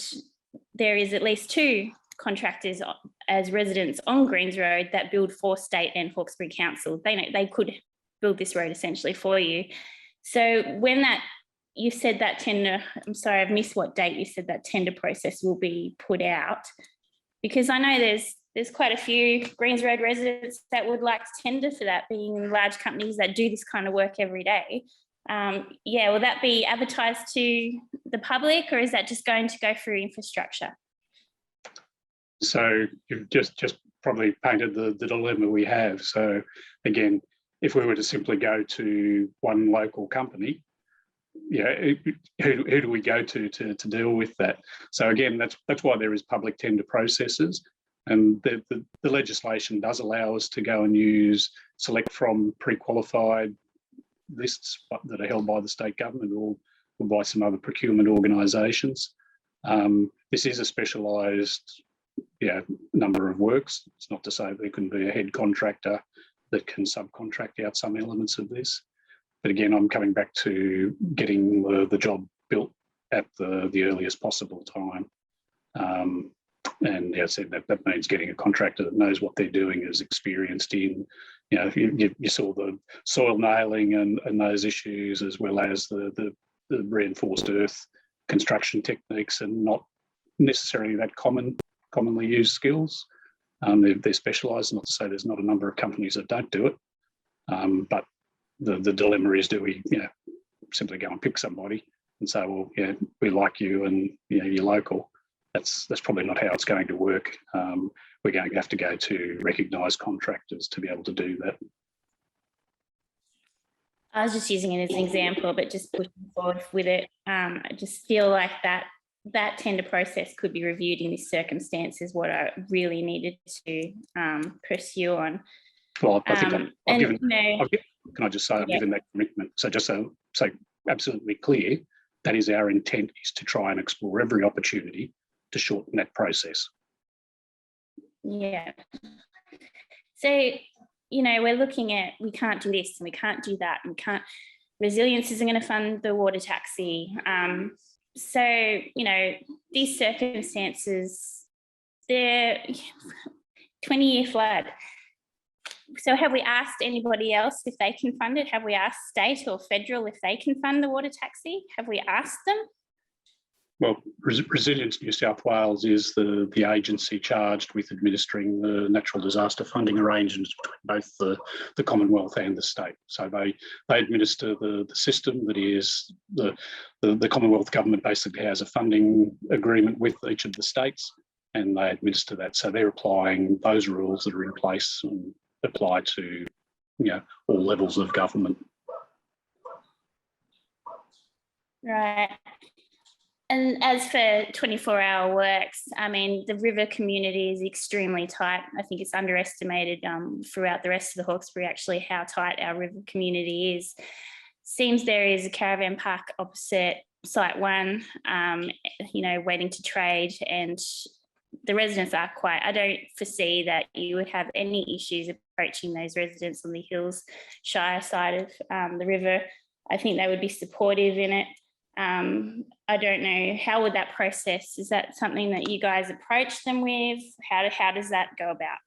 there is at least 2 contractors as residents on Greens Road that build for state and Hawkesbury Council. They could build this road essentially for you. So when you said that tender, I'm sorry, I've missed what date you said that tender process will be put out, because I know there's quite a few Greens Road residents that would like to tender for that, being large companies that do this kind of work every day. Will that be advertised to the public, or is that just going to go through infrastructure? So you've just probably painted the dilemma we have. So again, if we were to simply go to one local company, who do we go to deal with that? So again, that's why there is public tender processes, and the legislation does allow us to go and select from pre-qualified lists that are held by the state government or by some other procurement organisations. This is a specialised number of works. It's not to say there can be a head contractor that can subcontract out some elements of this. But again, I'm coming back to getting the job built at the earliest possible time. And as I said, that means getting a contractor that knows what they're doing, is experienced in, you saw the soil nailing and those issues, as well as the reinforced earth construction techniques, and not necessarily that commonly used skills. They're specialised. Not to say there's not a number of companies that don't do it, but the dilemma is, do we simply go and pick somebody and say, well, we like you and you're local? That's probably not how it's going to work. We're going to have to go to recognised contractors to be able to do that. I was just using it as an example, but just pushing forward with it. I just feel like that tender process could be reviewed in this circumstance is what I really needed to pursue on. Well, I think I've given, can I just say I've given that commitment? So just so absolutely clear, that is our intent, is to try and explore every opportunity to shorten that process. Yeah. So, you know, we're looking at, we can't do this and we can't do that, and we can't, resilience isn't going to fund the water taxi. So, you know, these circumstances, they're 20-year flood. So have we asked anybody else if they can fund it? Have we asked state or federal if they can fund the water taxi? Have we asked them? Well, Resilience New South Wales is the agency charged with administering the natural disaster funding arrangements between both the Commonwealth and the state. So they administer the system that is the Commonwealth government basically has a funding agreement with each of the states, and they administer that. So they're applying those rules that are in place and apply to, you know, all levels of government. Right. And as for 24-hour works, I mean, the river community is extremely tight. I think it's underestimated throughout the rest of the Hawkesbury, actually, how tight our river community is. Seems there is a caravan park opposite Site 1, you know, waiting to trade, and the residents are quite, I don't foresee that you would have any issues approaching those residents on the Hills Shire side of the river. I think they would be supportive in it. I don't know, how would that process, is that something that you guys approach them with? How does that go about?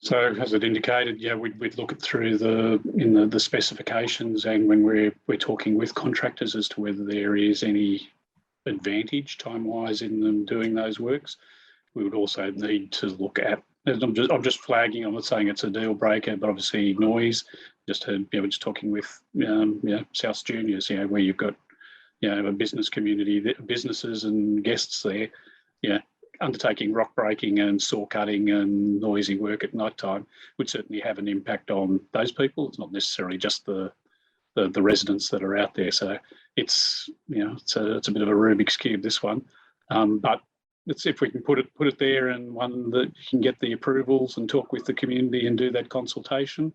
So as it indicated, yeah, we'd look it through the specifications, and when we're talking with contractors as to whether there is any advantage time-wise in them doing those works, we would also need to look at, I'm just flagging, I'm not saying it's a deal breaker, but obviously noise. Just heard, we're just talking with South Juniors, where you've got a business community, businesses and guests there, undertaking rock breaking and saw cutting and noisy work at night time would certainly have an impact on those people. It's not necessarily just the residents that are out there. So it's it's a bit of a Rubik's Cube, this one, but it's, if we can put it there, and one that you can get the approvals and talk with the community and do that consultation.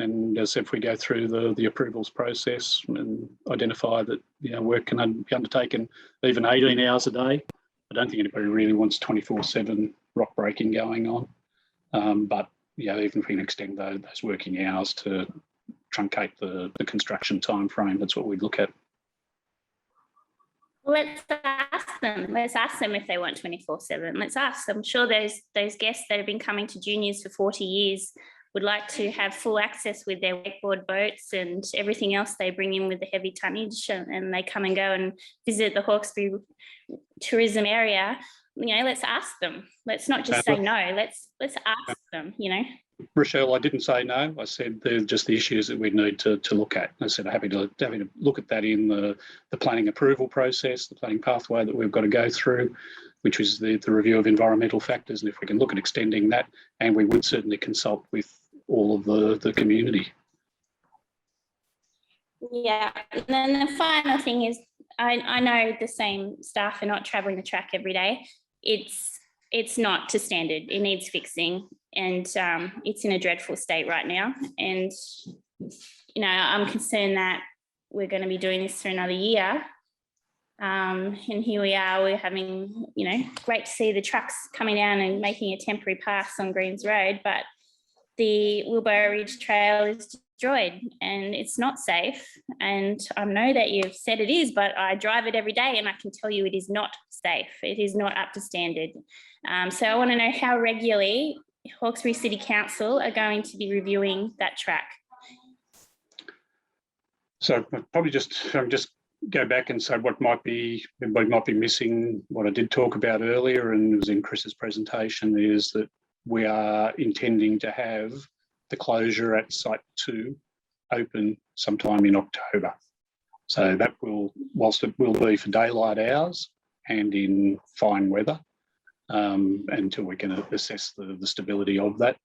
And as if we go through the approvals process and identify that work can be undertaken even 18 hours a day, I don't think anybody really wants 24/7 rock breaking going on. But even if we can extend those working hours to truncate the construction time frame, that's what we'd look at. Let's ask them. Let's ask them if they want 24/7. Let's ask. I'm sure those guests that have been coming to Juniors for 40 years would like to have full access with their wakeboard boats and everything else they bring in with the heavy tonnage, and they come and go and visit the Hawkesbury tourism area. Let's ask them. Let's not just say no. Let's ask them. Rochelle, I didn't say no. I said they're just the issues that we need to look at. I said happy to look at that in the planning approval process, the planning pathway that we've got to go through, which is the review of environmental factors, and if we can look at extending that, and we would certainly consult with all of the community. Yeah, and then the final thing is, I know the same staff are not travelling the track every day. It's not to standard. It needs fixing, and it's in a dreadful state right now. And I'm concerned that we're going to be doing this for another year. And here we are. We're having, great to see the trucks coming down and making a temporary pass on Greens Road, but the Wheelbarrow Ridge Trail is destroyed and it's not safe. And I know that you've said it is, but I drive it every day and I can tell you it is not safe. It is not up to standard. So I want to know how regularly Hawkesbury City Council are going to be reviewing that track. So probably just go back and say what everybody might be missing. What I did talk about earlier, and it was in Chris's presentation, is that we are intending to have the closure at Site 2 open sometime in October. So that will, whilst it will be for daylight hours and in fine weather, until we can assess the stability of that,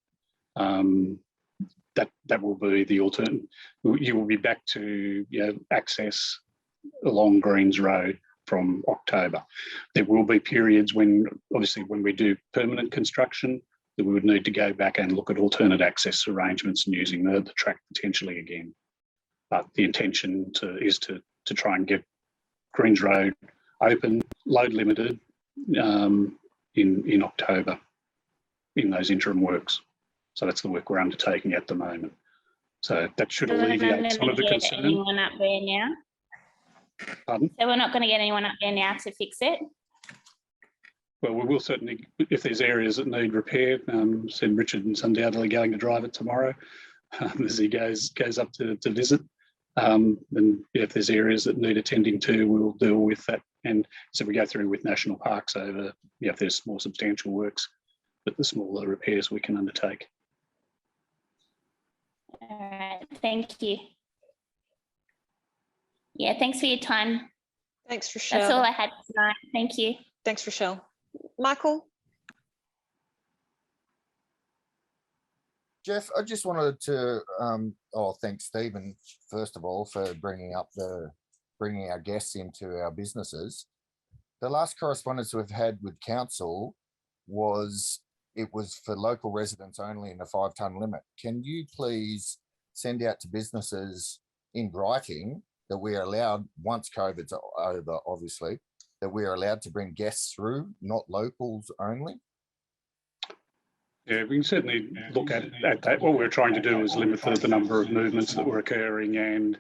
that will be the alternative. You will be back to access along Greens Road from October. There will be periods when, obviously, when we do permanent construction, that we would need to go back and look at alternate access arrangements and using the track potentially again. But the intention is to try and get Greens Road open, load limited, in October in those interim works. So that's the work we're undertaking at the moment. So that should So we're not alleviate going some to of the get concern. anyone up there now. Pardon? So we're not going to get anyone up there now to fix it. Well, we will certainly, if there's areas that need repair, said Richard's undoubtedly going to drive it tomorrow as he goes up to visit. And if there's areas that need attending to, we'll deal with that. And so we go through with National Parks over, if there's more substantial works, but the smaller repairs we can undertake. All right, thank you. Yeah, thanks for your time. Thanks, Rochelle. That's all I had tonight. Thank you. Thanks, Rochelle. Michael? Jeff, I just wanted to thank Stephen first of all for bringing our guests into our businesses. The last correspondence we've had with council was for local residents only in a 5-ton limit. Can you please send out to businesses in writing that we are allowed, once COVID's over, obviously, that we are allowed to bring guests through, not locals only? Yeah, we can certainly look at that. What we're trying to do is limit the number of movements that were occurring, and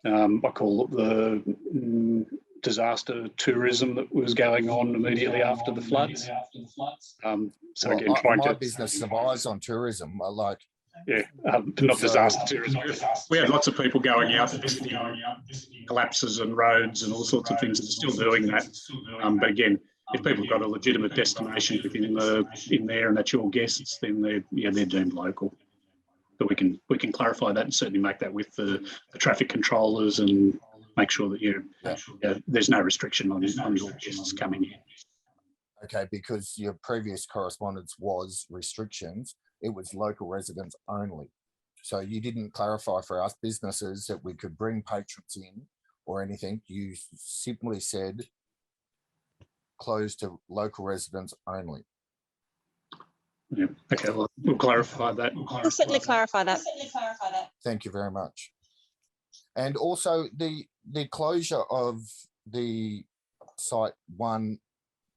I call it the disaster tourism that was going on immediately after the floods. So again, my business survives on tourism. Not disaster tourism. We have lots of people going out visiting collapses and roads and all sorts of things, and still doing that. But again, if people have got a legitimate destination in there and that's your guests, then they're deemed local. But we can clarify that and certainly make that with the traffic controllers and make sure that there's no restriction on your guests coming in. Okay, because your previous correspondence was restrictions. It was local residents only. So you didn't clarify for us businesses that we could bring patrons in or anything. You simply said closed to local residents only. Yeah. Okay, well, we'll clarify that. We'll certainly clarify that. Thank you very much. And also the closure of the site 1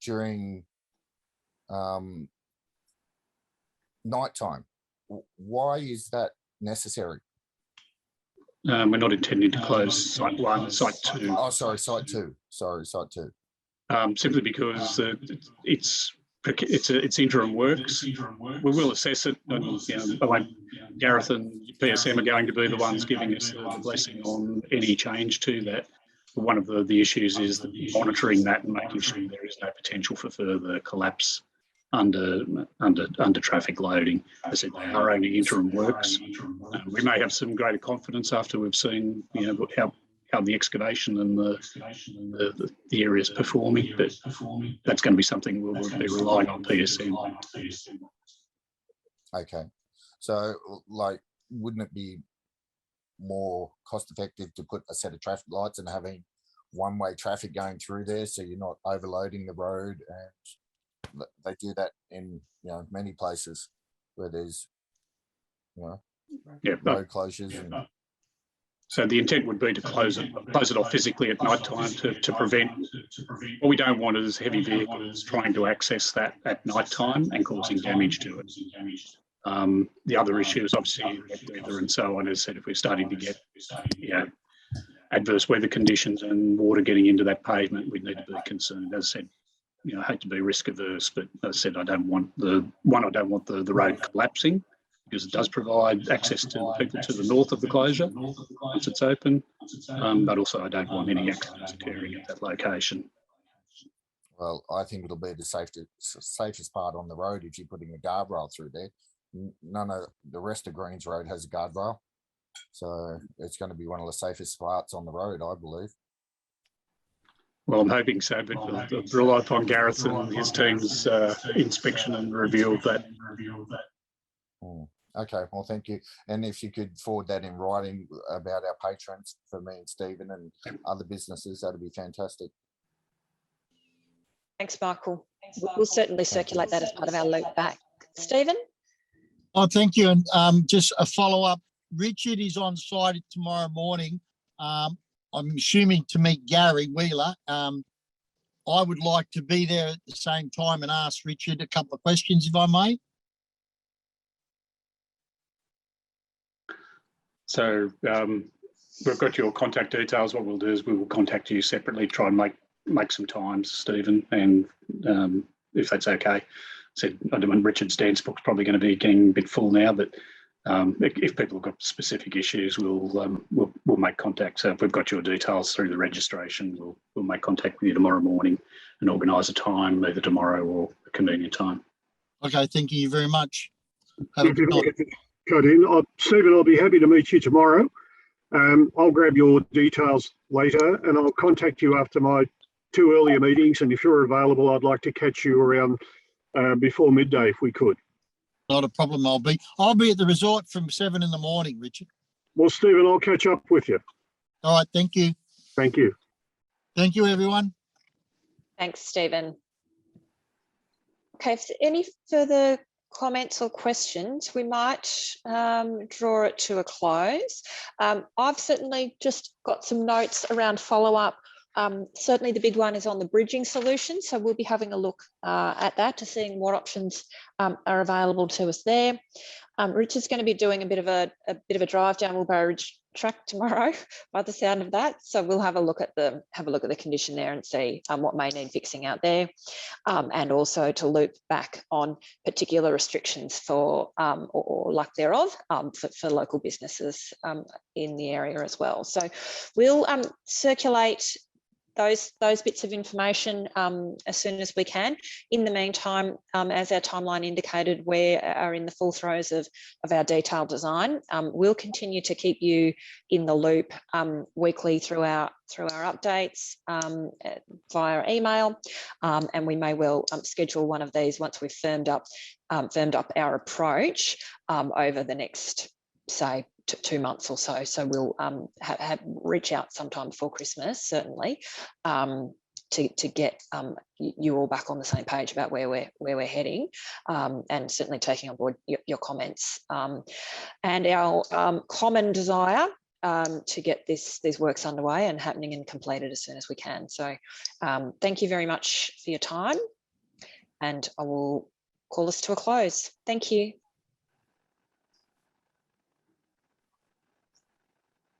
during nighttime. Why is that necessary? We're not intending to close site 1, site 2. Oh, sorry, site 2. Sorry, site 2. Simply because it's interim works. We will assess it, and Gareth and PSM are going to be the ones giving us the blessing on any change to that. But one of the issues is monitoring that and making sure there is no potential for further collapse under traffic loading. As I said, they are only interim works. We may have some greater confidence after we've seen how the excavation and the area is performing, but that's going to be something we'll be relying on PSM. Okay, so wouldn't it be more cost effective to put a set of traffic lights and having one-way traffic going through there, so you're not overloading the road? And they do that in many places where there's road closures. And so the intent would be to close it off physically at night time to prevent. What we don't want is heavy vehicles trying to access that at night time and causing damage to it. The other issue is obviously weather and so on. As I said, if we're starting to get adverse weather conditions and water getting into that pavement, we need to be concerned. As I said, I hate to be risk averse, but as I said, I don't want the road collapsing, because it does provide access to people to the north of the closure once it's open. But also I don't want any accidents occurring at that location. Well, I think it'll be the safest part on the road if you're putting a guardrail through there. None of the rest of Greens Road has a guardrail. So it's going to be one of the safest parts on the road, I believe. Well, I'm hoping so, but we'll rely upon Gareth and his team's inspection and review of that. Okay, well, thank you. And if you could forward that in writing about our patrons for me and Stephen and other businesses, that'd be fantastic. Thanks, Michael. We'll certainly circulate that as part of our loop back. Stephen? Oh, thank you. And just a follow-up. Richard is on site tomorrow morning. I'm assuming to meet Gary Wheeler. I would like to be there at the same time and ask Richard a couple of questions, if I may. So we've got your contact details. What we'll do is we will contact you separately, try and make some times, Stephen, and if that's okay. Said Richard's dance book's probably going to be getting a bit full now, but if people have got specific issues, we'll make contact. So if we've got your details through the registration, we'll make contact with you tomorrow morning and organise a time, either tomorrow or a convenient time. Okay, thank you very much. Have a good night. Cut in. Stephen, I'll be happy to meet you tomorrow. I'll grab your details later and I'll contact you after my 2 earlier meetings. And if you're available, I'd like to catch you around before midday if we could. Not a problem. I'll be at the resort from 7 in the morning, Richard. Well, Stephen, I'll catch up with you. All right. Thank you. Thank you. Thank you, everyone. Thanks, Stephen. Okay, if there are any further comments or questions, we might draw it to a close. I've certainly just got some notes around follow-up. Certainly the big one is on the bridging solution. So we'll be having a look at that to seeing what options are available to us there. Richard's going to be doing a bit of a drive down Wilbur Ridge track tomorrow by the sound of that. So we'll have a look at the condition there and see what may need fixing out there, and also to loop back on particular restrictions for or lack thereof for local businesses in the area as well. So we'll circulate those bits of information as soon as we can. In the meantime, as our timeline indicated, we are in the full throes of our detailed design. We'll continue to keep you in the loop weekly through our updates via email, and we may well schedule one of these once we've firmed up our approach over the next, say, 2 months or so. So we'll reach out sometime before Christmas, certainly, to get you all back on the same page about where we're heading, and certainly taking on board your comments and our common desire to get these works underway and happening and completed as soon as we can. So thank you very much for your time, and I will call us to a close. Thank you.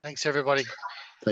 Thanks, everybody.